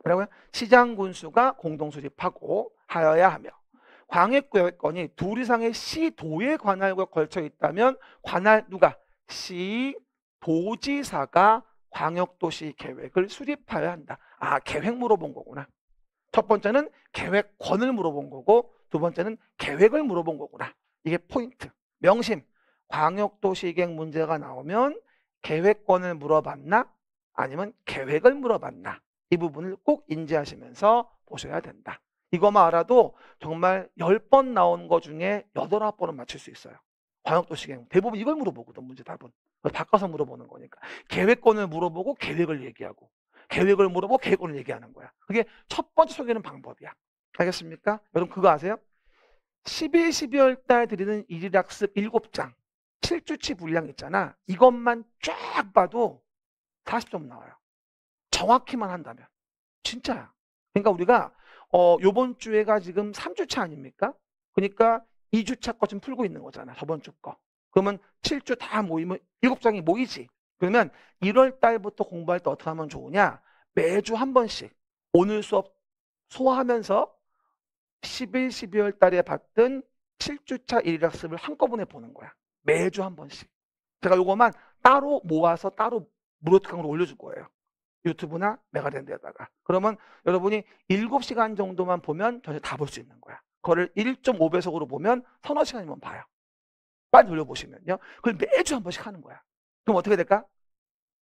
그러면 시장, 군수가 공동 수립하고 하여야 하며, 광역계획권이 둘 이상의 시도에 관할과 걸쳐 있다면 관할 누가? 시도지사가 광역도시 계획을 수립하여야 한다. 아, 계획 물어본 거구나. 첫 번째는 계획권을 물어본 거고 두 번째는 계획을 물어본 거구나. 이게 포인트. 명심. 광역도시계획 문제가 나오면 계획권을 물어봤나? 아니면 계획을 물어봤나? 이 부분을 꼭 인지하시면서 보셔야 된다. 이거만 알아도 정말 10번 나온 거 중에 8, 9번은 맞출 수 있어요. 광역도시계획 대부분 이걸 물어보거든, 문제 답은. 바꿔서 물어보는 거니까. 계획권을 물어보고 계획을 얘기하고 계획을 물어보고 계획권을 얘기하는 거야. 그게 첫 번째 소개하는 방법이야. 알겠습니까? 여러분 그거 아세요? 11, 12월 달 드리는 일일학습 7장 7주치 분량 있잖아. 이것만 쫙 봐도 40점 나와요. 정확히만 한다면. 진짜야. 그러니까 우리가 요번 주에가 지금 3주차 아닙니까? 그러니까 2주차 거 지금 풀고 있는 거잖아. 저번 주 거. 그러면 7주 다 모이면 7장이 모이지. 그러면 1월 달부터 공부할 때 어떻게 하면 좋으냐? 매주 한 번씩 오늘 수업 소화하면서 11, 12월 달에 봤던 7주차 일일학습을 한꺼번에 보는 거야. 매주 한 번씩. 제가 요거만 따로 모아서 따로 무료 특강으로 올려줄 거예요. 유튜브나 메가랜드에다가. 그러면 여러분이 7시간 정도만 보면 전체 다 볼 수 있는 거야. 그거를 1.5배속으로 보면 서너 시간이면 봐요. 빨리 돌려보시면요. 그걸 매주 한 번씩 하는 거야. 그럼 어떻게 될까?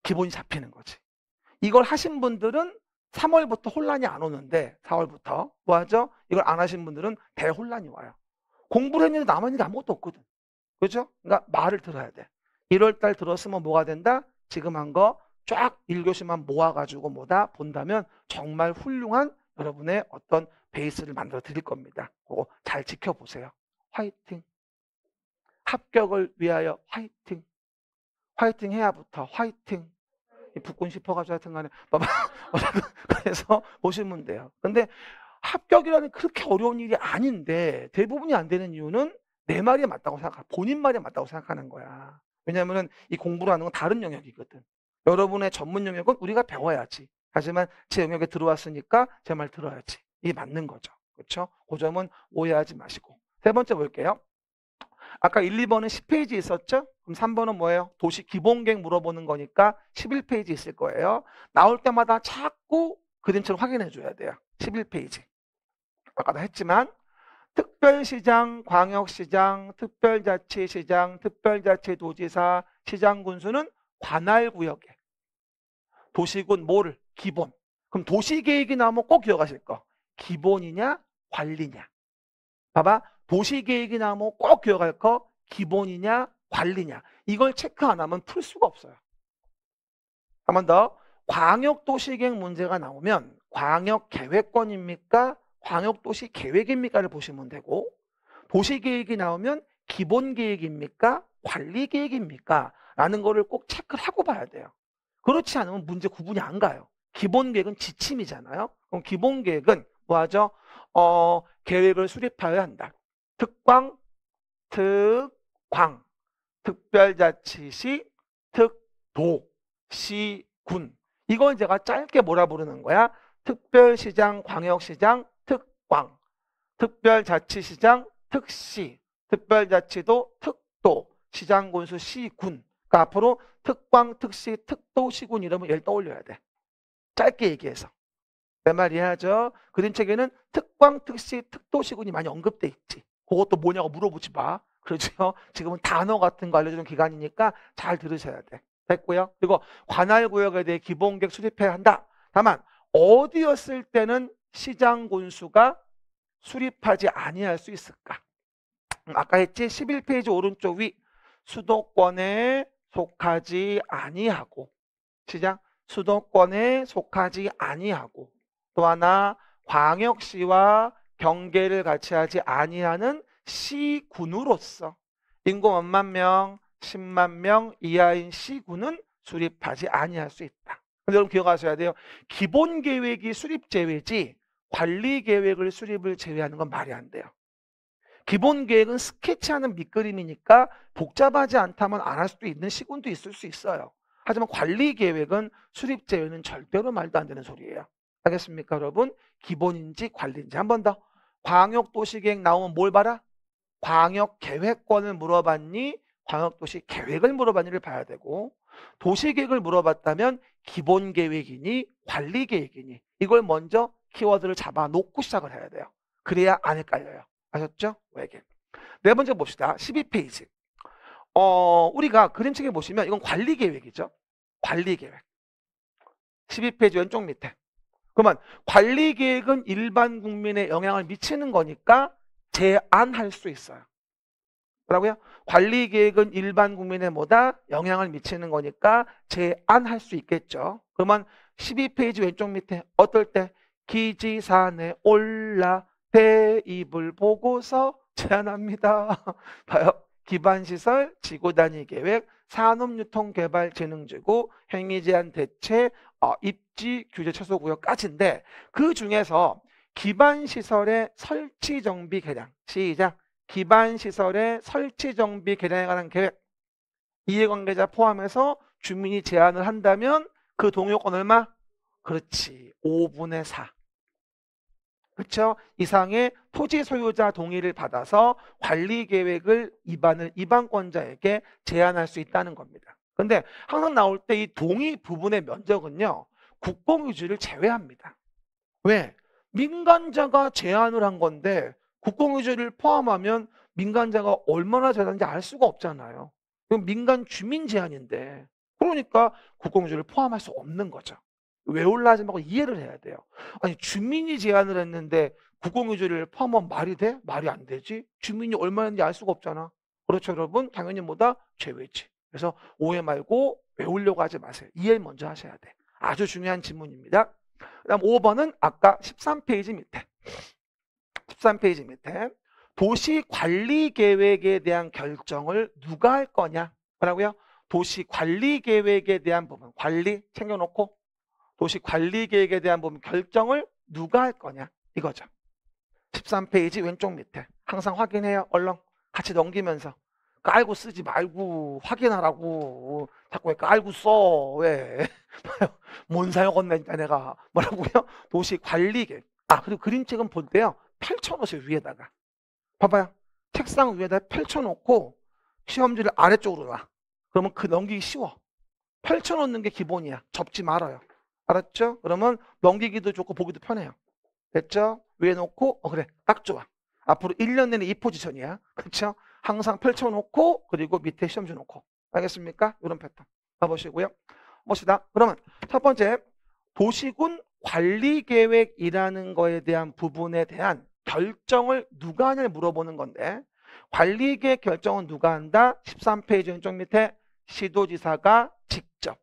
기본이 잡히는 거지. 이걸 하신 분들은 3월부터 혼란이 안 오는데 4월부터 뭐 하죠? 이걸 안 하신 분들은 대혼란이 와요. 공부를 했는데 남아있는 게 아무것도 없거든. 그렇죠? 그러니까 말을 들어야 돼. 1월달 들었으면 뭐가 된다? 지금 한 거 쫙 1교시만 모아가지고 뭐다 본다면 정말 훌륭한 여러분의 어떤 베이스를 만들어 드릴 겁니다. 그거 잘 지켜보세요. 화이팅. 합격을 위하여 화이팅. 화이팅 해야부터 화이팅. 붙고 싶어가지고 하여튼 간에 그래서 보시면 돼요. 근데 합격이라는 그렇게 어려운 일이 아닌데 대부분이 안 되는 이유는 내 말이 맞다고 생각하, 본인 말이 맞다고 생각하는 거야. 왜냐하면 이 공부라는 건 다른 영역이거든. 여러분의 전문 영역은 우리가 배워야지. 하지만 제 영역에 들어왔으니까 제 말 들어야지. 이게 맞는 거죠. 그렇죠? 그 점은 오해하지 마시고. 세 번째 볼게요. 아까 1, 2번은 10페이지 있었죠? 그럼 3번은 뭐예요? 도시 기본계획 물어보는 거니까 11페이지 있을 거예요. 나올 때마다 자꾸 그림처럼 확인해 줘야 돼요. 11페이지. 아까도 했지만 특별시장, 광역시장, 특별자치시장, 특별자치도지사, 시장군수는 관할구역에 도시군 뭐를? 기본. 그럼 도시계획이 나오면 꼭 기억하실 거. 기본이냐 관리냐. 봐봐. 도시계획이 나오면 꼭 기억할 거. 기본이냐 관리냐. 이걸 체크 안 하면 풀 수가 없어요. 한 번 더. 광역도시계획 문제가 나오면 광역계획권입니까? 광역도시계획입니까를 보시면 되고, 도시계획이 나오면 기본계획입니까? 관리계획입니까? 라는 거를 꼭 체크를 하고 봐야 돼요. 그렇지 않으면 문제 구분이 안 가요. 기본계획은 지침이잖아요. 그럼 기본계획은 뭐 하죠? 계획을 수립하여야 한다. 특광, 특광, 특별자치시, 특도, 시군. 이걸 제가 짧게 뭐라 부르는 거야? 특별시장, 광역시장, 특광, 특별자치시장, 특시, 특별자치도, 특도, 시장군수, 시군. 그러니까 앞으로 특광, 특시, 특도, 시군 이러면 얘를 떠올려야 돼. 짧게 얘기해서. 내 말 이해하죠? 그림책에는 특광, 특시, 특도, 시군이 많이 언급돼 있지. 그것도 뭐냐고 물어보지 마. 그렇죠? 지금은 단어 같은 거 알려주는 기간이니까 잘 들으셔야 돼. 됐고요. 그리고 관할구역에 대해 기본계획 수립해야 한다. 다만 어디였을 때는 시장군수가 수립하지 아니할 수 있을까? 아까 했지? 11페이지 오른쪽 위 수도권에 속하지 아니하고, 시장 수도권에 속하지 아니하고, 또 하나 광역시와 경계를 같이 하지 아니하는 시군으로서 인구 10,000명, 10만 명 이하인 시군은 수립하지 아니할 수 있다. 근데 여러분 기억하셔야 돼요. 기본 계획이 수립 제외지 관리 계획을 수립을 제외하는 건 말이 안 돼요. 기본 계획은 스케치하는 밑그림이니까 복잡하지 않다면 안 할 수도 있는 시군도 있을 수 있어요. 하지만 관리 계획은 수립 제외는 절대로 말도 안 되는 소리예요. 알겠습니까, 여러분? 기본인지 관리인지. 한 번 더. 광역도시계획 나오면 뭘 봐라? 광역계획권을 물어봤니? 광역도시 계획을 물어봤니를 봐야 되고, 도시계획을 물어봤다면 기본계획이니 관리계획이니 이걸 먼저 키워드를 잡아놓고 시작을 해야 돼요. 그래야 안 헷갈려요. 아셨죠? 외계. 네 번째 봅시다. 12페이지. 우리가 그림책에 보시면 이건 관리계획이죠. 관리계획. 12페이지 왼쪽 밑에. 그러면 관리계획은 일반 국민에 영향을 미치는 거니까 제안할 수 있어요. 뭐라고요? 관리계획은 일반 국민에 뭐다? 영향을 미치는 거니까 제안할 수 있겠죠. 그러면 12페이지 왼쪽 밑에 어떨 때? 기지산에 올라 대입을 보고서 제안합니다. 봐요. 기반시설, 지구단위 계획, 산업유통개발진흥지구, 행위제한 대책, 입지 규제 최소구역까지인데 그 중에서 기반시설의 설치정비 개량, 시작. 기반시설의 설치정비 개량에 관한 계획, 이해관계자 포함해서 주민이 제안을 한다면 그 동의요건 얼마? 그렇지, 5분의 4. 그렇죠? 이상의 토지 소유자 동의를 받아서 관리계획을 입안권자에게 제안할 수 있다는 겁니다. 근데 항상 나올 때 이 동의 부분의 면적은요, 국공유지를 제외합니다. 왜? 민간자가 제안을 한 건데 국공유지를 포함하면 민간자가 얼마나 제안하는지 알 수가 없잖아요. 그럼 민간 주민 제안인데, 그러니까 국공유지를 포함할 수 없는 거죠. 왜 올라하지 말고 이해를 해야 돼요. 아니, 주민이 제안을 했는데 국공유지를 포함하면 말이 돼? 말이 안 되지. 주민이 얼마인지 알 수가 없잖아. 그렇죠, 여러분? 당연히 뭐다? 제외지. 그래서 오해 말고 외우려고 하지 마세요. 이해 먼저 하셔야 돼. 아주 중요한 질문입니다. 그 다음 5번은 아까 13페이지 밑에. 13페이지 밑에. 도시관리계획에 대한 결정을 누가 할 거냐? 뭐라고요? 도시관리계획에 대한 부분. 관리 챙겨놓고 도시관리계획에 대한 부분 결정을 누가 할 거냐? 이거죠. 13페이지 왼쪽 밑에. 항상 확인해요. 얼른 같이 넘기면서. 깔고 쓰지 말고 확인하라고. 자꾸 왜 깔고 써? 왜? 뭔 사용했나 내가. 뭐라고요? 도시관리계획. 그리고 그림책은 볼 때요, 펼쳐놓으세요. 위에다가. 봐봐요. 책상 위에다 펼쳐놓고 시험지를 아래쪽으로 놔. 그러면 그 넘기기 쉬워. 펼쳐놓는 게 기본이야. 접지 말아요. 알았죠? 그러면 넘기기도 좋고 보기도 편해요. 됐죠? 위에 놓고 그래, 딱 좋아. 앞으로 1년 내내 이 포지션이야. 그렇죠? 항상 펼쳐놓고 그리고 밑에 시험지 놓고. 알겠습니까? 이런 패턴 봐보시고요. 봅시다. 그러면 첫 번째, 도시군 관리계획이라는 거에 대한 부분에 대한 결정을 누가 하냐를 물어보는 건데, 관리계획 결정은 누가 한다? 13페이지 왼쪽 밑에 시도지사가 직접.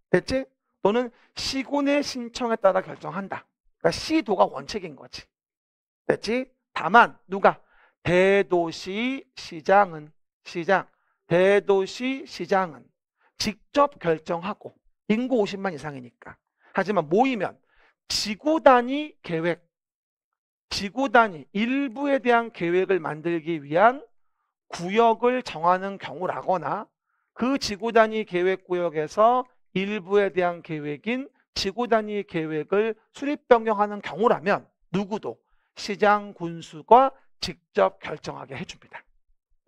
됐지? 또는 시군의 신청에 따라 결정한다. 그러니까 시도가 원칙인 거지. 됐지? 다만 누가? 대도시 시장은 대도시 시장은 직접 결정하고, 인구 50만 이상이니까. 하지만 모이면 지구 단위 계획, 지구 단위 일부에 대한 계획을 만들기 위한 구역을 정하는 경우라거나, 그 지구 단위 계획 구역에서 일부에 대한 계획인 지구 단위 계획을 수립 변경하는 경우라면 누구도 시장 군수가 직접 결정하게 해줍니다.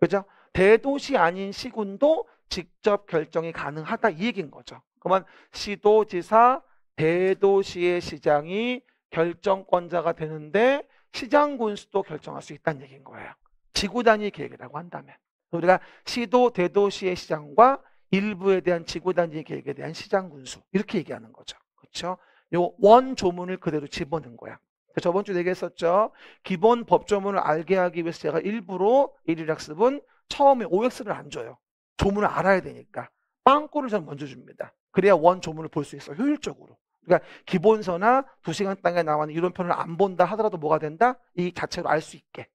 그죠? 대도시 아닌 시군도 직접 결정이 가능하다, 이 얘기인 거죠. 그러면 시도지사, 대도시의 시장이 결정권자가 되는데 시장 군수도 결정할 수 있다는 얘기인 거예요. 지구 단위 계획이라고 한다면. 우리가 시도, 대도시의 시장과 일부에 대한 지구 단위 계획에 대한 시장 군수, 이렇게 얘기하는 거죠. 그렇죠? 요 원조문을 그대로 집어넣은 거야. 저번 주에 얘기했었죠. 기본 법조문을 알게 하기 위해서 제가 일부러 일일학습은 처음에 OX를 안 줘요. 조문을 알아야 되니까. 빵꾸를 저는 먼저 줍니다. 그래야 원조문을 볼 수 있어요. 효율적으로. 그러니까 기본서나 2시간 단계에 나오는 이론편을 안 본다 하더라도 뭐가 된다? 이 자체로 알 수 있게.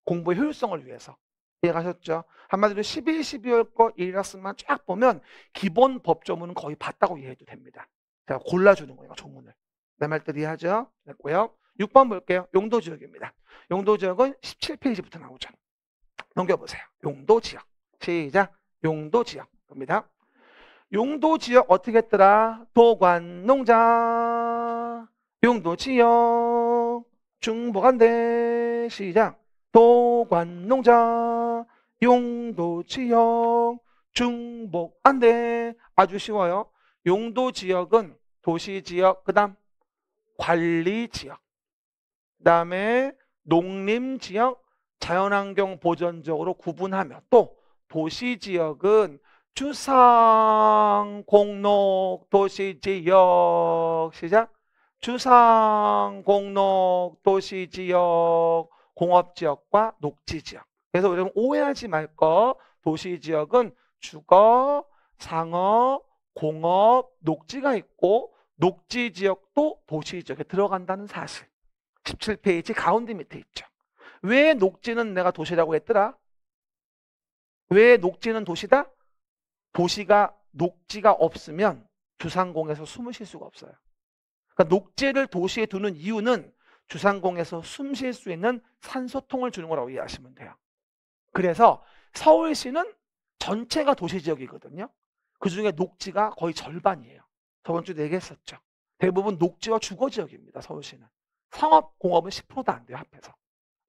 공부의 효율성을 위해서. 이해가셨죠? 한마디로 11, 12월 거 1학습만 쫙 보면 기본 법조문은 거의 봤다고 이해해도 됩니다. 제가 골라주는 거예요, 조문을. 내 말들 이해하죠? 됐고요. 6번 볼게요. 용도지역입니다. 용도지역은 17페이지부터 나오죠. 넘겨보세요. 용도지역. 시작. 용도지역. 겁니다. 용도지역 어떻게 했더라? 도관농장. 용도지역. 중복한대. 시작. 도관농장. 용도지역. 중복한대. 아주 쉬워요. 용도지역은 도시지역, 그 다음 관리지역, 그 다음에 농림지역, 자연환경 보전지역으로 구분하며, 또 도시지역은 주상공록 도시지역. 시작. 주상공록 도시지역, 공업지역과 녹지지역. 그래서 여러분 오해하지 말 거, 도시지역은 주거, 상업, 공업, 녹지가 있고 녹지지역도 도시지역에 들어간다는 사실. 17페이지 가운데 밑에 있죠. 왜 녹지는 내가 도시라고 했더라? 왜 녹지는 도시다? 도시가 녹지가 없으면 주상공에서 숨을 쉴 수가 없어요. 그러니까 녹지를 도시에 두는 이유는 주상공에서 숨 쉴 수 있는 산소통을 주는 거라고 이해하시면 돼요. 그래서 서울시는 전체가 도시지역이거든요. 그중에 녹지가 거의 절반이에요. 저번 주에 얘기했었죠. 대부분 녹지와 주거지역입니다. 서울시는. 상업, 공업은 10%도 안 돼요. 합해서.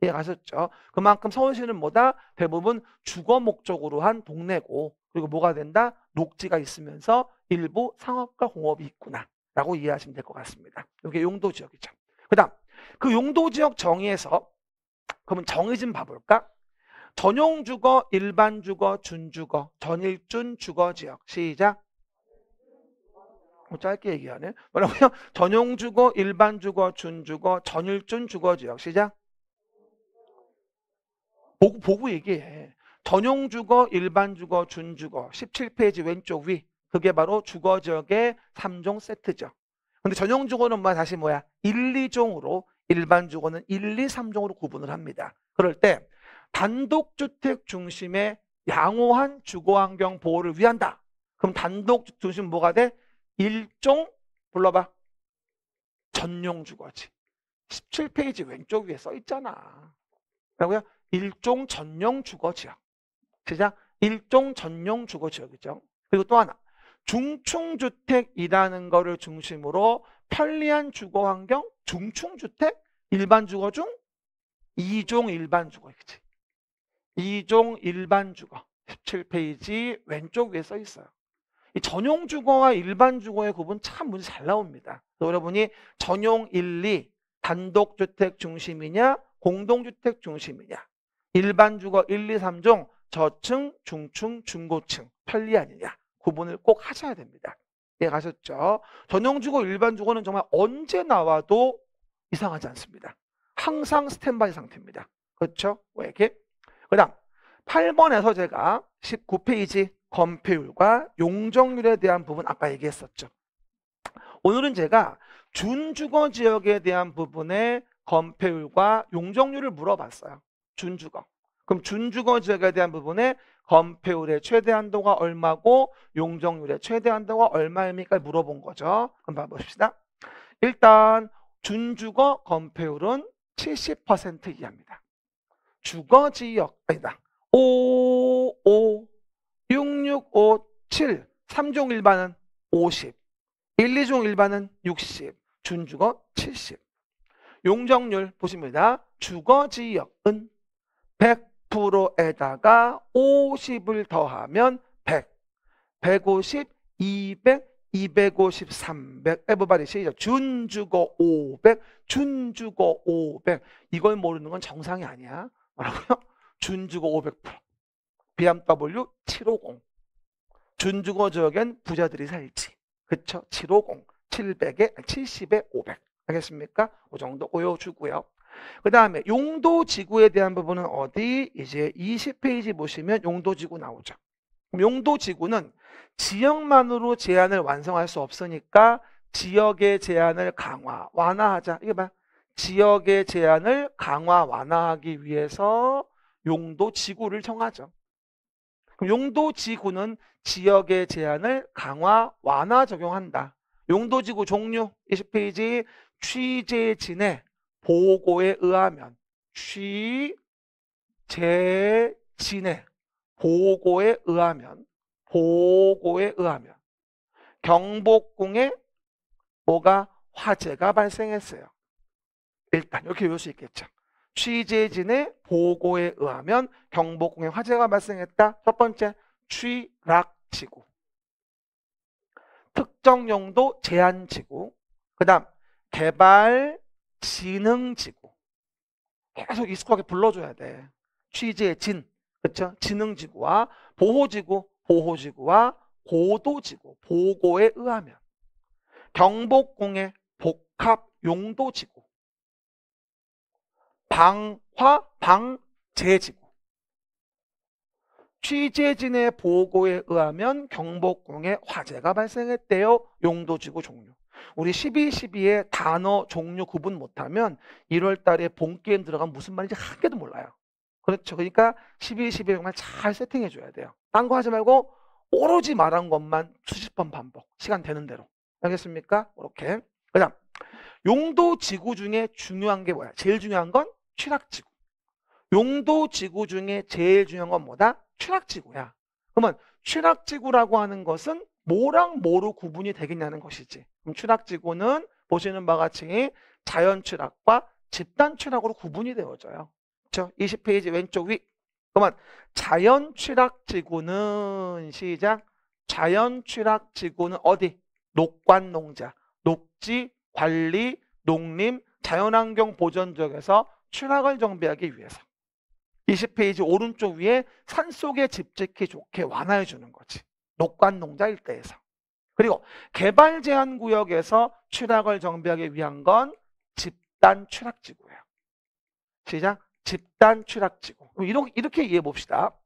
이해가셨죠? 그만큼 서울시는 뭐다? 대부분 주거 목적으로 한 동네고, 그리고 뭐가 된다? 녹지가 있으면서 일부 상업과 공업이 있구나 라고 이해하시면 될 것 같습니다. 이게 용도지역이죠. 그 다음 그 용도지역 정의에서 그러면 정의 좀 봐볼까? 전용주거, 일반주거, 준주거, 전일준 주거지역. 시작. 짧게 얘기하네. 뭐라고요? 전용주거, 일반주거, 준주거, 전일준 주거지역. 시작. 보고 얘기해. 전용주거, 일반주거, 준주거. 17페이지 왼쪽 위. 그게 바로 주거지역의 3종 세트죠. 근데 전용주거는 다시 뭐야? 1, 2종으로, 일반주거는 1, 2, 3종으로 구분을 합니다. 그럴 때 단독주택 중심의 양호한 주거환경 보호를 위한다. 그럼 단독주택 중심 뭐가 돼? 일종 불러봐. 전용주거지. 17페이지 왼쪽 위에 써 있잖아. 뭐라고요? 일종 전용 주거지역. 시작. 일종 전용 주거지역이죠. 그리고 또 하나. 중층주택이라는 거를 중심으로 편리한 주거환경, 중층주택, 일반주거 중 2종 일반주거. 그치? 2종 일반주거. 17페이지 왼쪽 위에 써 있어요. 이 전용주거와 일반주거의 구분 참 문제 잘 나옵니다. 여러분이 전용 1, 2, 단독주택 중심이냐, 공동주택 중심이냐, 일반주거 1, 2, 3종, 저층, 중층, 중고층, 편리하느냐 구분을 꼭 하셔야 됩니다. 이해가셨죠? 전용주거, 일반주거는 정말 언제 나와도 이상하지 않습니다. 항상 스탠바이 상태입니다. 그렇죠? 왜 이렇게? 그 다음 8번에서 제가 19페이지 건폐율과 용적률에 대한 부분 아까 얘기했었죠. 오늘은 제가 준주거지역에 대한 부분에 건폐율과 용적률을 물어봤어요. 준주거. 그럼 준주거지역에 대한 부분에 건폐율의 최대 한도가 얼마고 용적률의 최대 한도가 얼마입니까? 물어본 거죠. 그럼 봐봅시다. 일단 준주거 건폐율은 70% 이하입니다. 주거지역 아니다. 5, 5, 6, 6, 5, 7. 3종 일반은 50. 1, 2종 일반은 60. 준주거 70. 용적률 보십니다. 주거지역은 100%에다가 50을 더하면 100. 150, 200, 250, 300. 에버바디 시작. 준주거 500, 준주거 500. 이걸 모르는 건 정상이 아니야. 뭐라고요? 준주거 500%. BMW 750. 준주거 지역엔 부자들이 살지. 그쵸? 750. 700에 70에 500. 알겠습니까? 그 정도 보여주고요. 그 다음에 용도지구에 대한 부분은 어디? 이제 20페이지 보시면 용도지구 나오죠. 용도지구는 지역만으로 제한을 완성할 수 없으니까 지역의 제한을 강화, 완화하자. 이게 봐. 지역의 제한을 강화, 완화하기 위해서 용도지구를 정하죠. 그럼 용도지구는 지역의 제한을 강화, 완화 적용한다. 용도지구 종류 20페이지 취재진의 보고에 의하면 취재진의 보고에 의하면 경복궁에 뭐가 화재가 발생했어요. 일단 이렇게 외울 수 있겠죠. 취재진의 보고에 의하면 경복궁에 화재가 발생했다. 첫 번째 취락지구, 특정 용도 제한지구, 그 다음 개발진흥지구. 계속 익숙하게 불러줘야 돼. 취재진, 그렇죠? 진흥지구와 보호지구와 고도지구, 보고에 의하면 경복궁의 복합용도지구, 방제지구. 취재진의 보고에 의하면 경복궁에 화재가 발생했대요. 용도지구 종류. 우리 12.12에 단어 종류 구분 못하면 1월 달에 본게임 들어가면 무슨 말인지 한 개도 몰라요. 그렇죠. 그러니까 12.12 정말 잘 세팅해 줘야 돼요. 딴 거 하지 말고 오로지 말한 것만 수십 번 반복. 시간 되는 대로. 알겠습니까? 이렇게. 그 다음 용도지구 중에 중요한 게 뭐야? 제일 중요한 건 취락지구. 용도지구 중에 제일 중요한 건 뭐다? 취락지구야. 그러면 취락지구라고 하는 것은 뭐랑 뭐로 구분이 되겠냐는 것이지. 그럼 취락지구는 보시는 바와 같이 자연취락과 집단취락으로 구분이 되어져요. 그렇죠? 20페이지 왼쪽 위. 그러면 자연취락지구는 시작. 자연취락지구는 어디? 녹관농자, 녹지, 관리, 농림, 자연환경 보전 지역에서 취락을 정비하기 위해서. 20페이지 오른쪽 위에 산속에 집 짓기 좋게 완화해 주는 거지. 녹관농자 일대에서. 그리고 개발제한구역에서 취락을 정비하기 위한 건 집단취락지구예요. 시작. 집단취락지구. 이렇게 이해해 봅시다.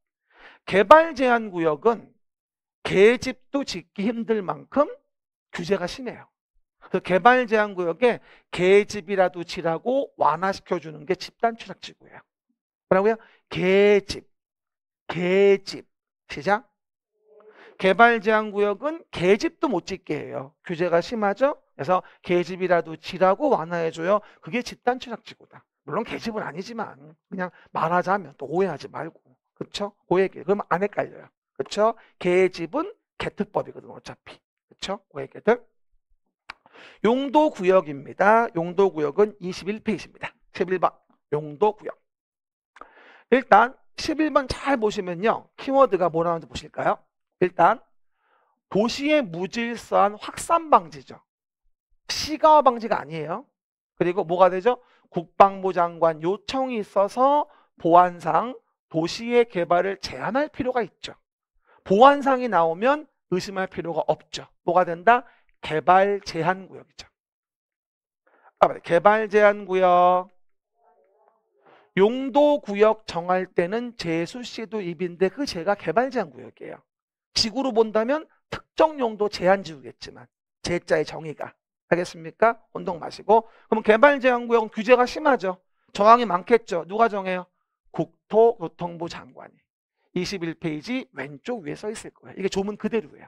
개발제한구역은 개집도 짓기 힘들 만큼 규제가 심해요. 그 개발제한구역에 개집이라도 지라고 완화시켜주는 게 집단취락지구예요. 뭐라고요? 개집. 시작. 개발제한구역은 개집도 못 짓게 해요. 규제가 심하죠? 그래서 개집이라도 지라고 완화해줘요. 그게 집단취락지구다. 물론 개집은 아니지만 그냥 말하자면 또 오해하지 말고. 그렇죠? 오해계. 그러면 안 헷갈려요. 그렇죠? 개집은 개특법이거든 어차피. 그렇죠? 오해계들. 용도구역입니다. 용도구역은 21페이지입니다. 11번 용도구역. 일단 11번 잘 보시면요. 키워드가 뭐라는지 보실까요? 일단 도시의 무질서한 확산 방지죠. 시가화 방지가 아니에요. 그리고 뭐가 되죠? 국방부 장관 요청이 있어서 보안상 도시의 개발을 제한할 필요가 있죠. 보안상이 나오면 의심할 필요가 없죠. 뭐가 된다? 개발 제한 구역이죠. 개발 제한 구역. 용도 구역 정할 때는 제수시도 입인데 그 제가 개발 제한 구역이에요. 지구로 본다면 특정 용도 제한 지구겠지만 제자의 정의가. 알겠습니까? 혼동 마시고. 그럼 개발 제한 구역은 규제가 심하죠. 정황이 많겠죠. 누가 정해요? 국토교통부 장관이. 21페이지 왼쪽 위에 써 있을 거예요. 이게 조문 그대로예요.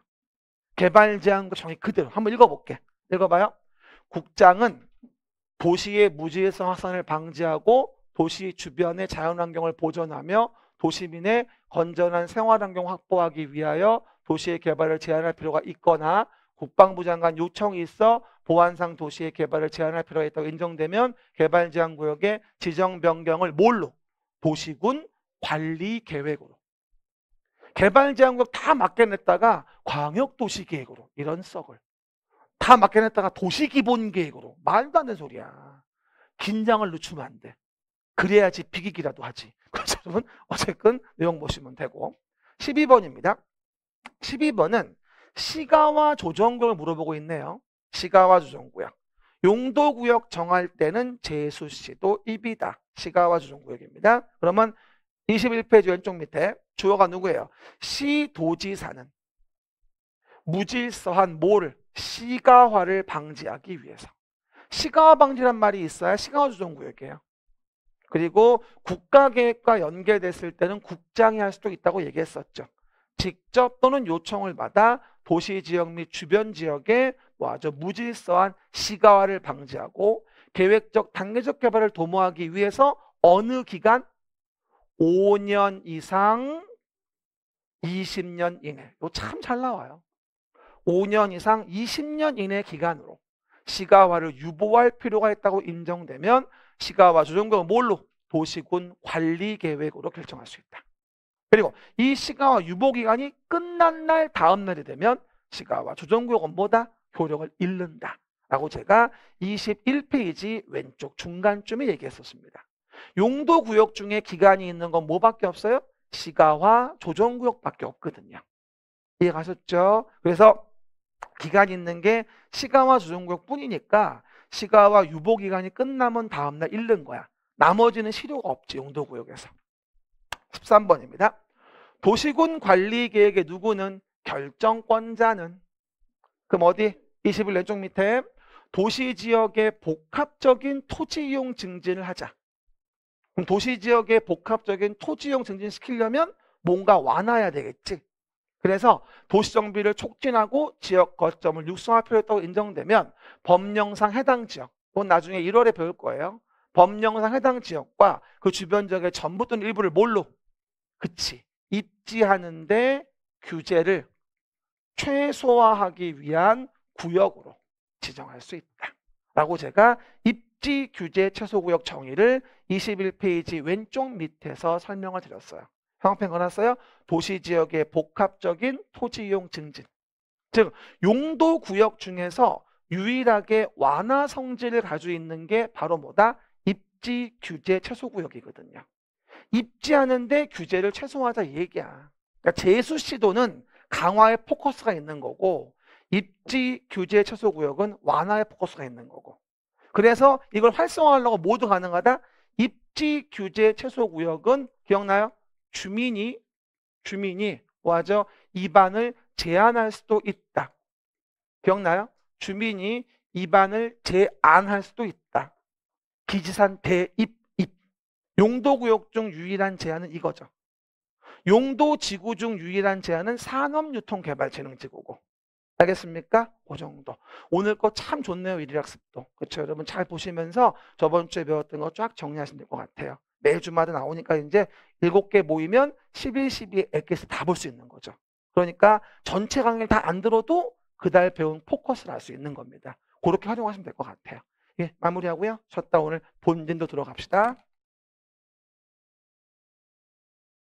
개발 제한 구역 정의 그대로. 한번 읽어볼게. 읽어봐요. 국장은 도시의 무질서 확산을 방지하고 도시 주변의 자연환경을 보존하며 도시민의 건전한 생활환경 확보하기 위하여 도시의 개발을 제한할 필요가 있거나 국방부 장관 요청이 있어 보안상 도시의 개발을 제한할 필요가 있다고 인정되면 개발 제한 구역의 지정 변경을 뭘로? 도시군 관리 계획으로. 개발 제한 구역 다 맡겨냈다가 광역도시계획으로 이런 썩을. 다 맡겨냈다가 도시기본계획으로. 말도 안 되는 소리야. 긴장을 늦추면 안 돼. 그래야지 비기기라도 하지. 그래서 여러분 어쨌든 내용 보시면 되고. 12번입니다. 12번은 시가와 조정구역을 물어보고 있네요. 시가와 조정구역. 용도구역 정할 때는 제수시도 입이다. 시가와 조정구역입니다. 그러면 21페이지 왼쪽 밑에 주어가 누구예요? 시도지사는 무질서한 뭐를? 시가화를 방지하기 위해서. 시가화 방지란 말이 있어야 시가와 조정구역이에요. 그리고 국가계획과 연계됐을 때는 국장이 할 수도 있다고 얘기했었죠. 직접 또는 요청을 받아 도시지역 및 주변 지역에 아주 무질서한 시가화를 방지하고 계획적 단계적 개발을 도모하기 위해서 어느 기간? 5년 이상 20년 이내. 이거 참 잘 나와요. 5년 이상 20년 이내 기간으로 시가화를 유보할 필요가 있다고 인정되면 시가화 조정구역은 뭘로? 도시군 관리계획으로 결정할 수 있다. 그리고 이 시가화 유보기간이 끝난 날 다음 날이 되면 시가화 조정구역은 뭐다? 효력을 잃는다 라고 제가 21페이지 왼쪽 중간쯤에 얘기했었습니다. 용도구역 중에 기간이 있는 건 뭐밖에 없어요? 시가화 조정구역밖에 없거든요. 이해가셨죠? 그래서 기간이 있는 게 시가화 조정구역 뿐이니까 시가화 유보기간이 끝나면 다음날 잃는 거야. 나머지는 실효가 없지, 용도구역에서. 13번입니다. 도시군 관리계획의 누구는? 결정권자는. 그럼 어디? 21 왼쪽 밑에 도시지역의 복합적인 토지이용 증진을 하자. 그럼 도시지역의 복합적인 토지이용 증진 시키려면 뭔가 완화해야 되겠지. 그래서 도시정비를 촉진하고 지역 거점을 육성할 필요가 있다고 인정되면 법령상 해당 지역, 이건 나중에 1월에 배울 거예요. 법령상 해당 지역과 그 주변 지역의 전부 또는 일부를 뭘로? 그치. 입지하는데 규제를 최소화하기 위한 구역으로 지정할 수 있다. 라고 제가 입지 규제 최소구역 정의를 21페이지 왼쪽 밑에서 설명을 드렸어요. 형평 걸었어요. 도시지역의 복합적인 토지이용 증진. 즉 용도구역 중에서 유일하게 완화 성질을 가지고 있는 게 바로 뭐다? 입지 규제 최소구역이거든요. 입지하는데 규제를 최소화하자 이 얘기야. 그러니까 제수 시도는 강화에 포커스가 있는 거고 입지 규제 최소구역은 완화에 포커스가 있는 거고. 그래서 이걸 활성화하려고 모두 가능하다. 입지 규제 최소구역은 기억나요? 주민이 뭐하죠? 입안을 제한할 수도 있다. 기억나요? 주민이 입안을 제한할 수도 있다. 기지산 대입. 용도구역 중 유일한 제한은 이거죠. 용도지구 중 유일한 제한은 산업유통개발진흥지구고. 알겠습니까? 그 정도. 오늘 거 참 좋네요. 일일학습도. 그렇죠? 여러분 잘 보시면서 저번 주에 배웠던 거 쫙 정리하시면 될 것 같아요. 매주마다 나오니까 이제 7개 모이면 11, 12의 엑기스 다 볼 수 있는 거죠. 그러니까 전체 강의를 다 안 들어도 그달 배운 포커스를 알 수 있는 겁니다. 그렇게 활용하시면 될 것 같아요. 예, 마무리하고요. 쉬었다 오늘 본진도 들어갑시다.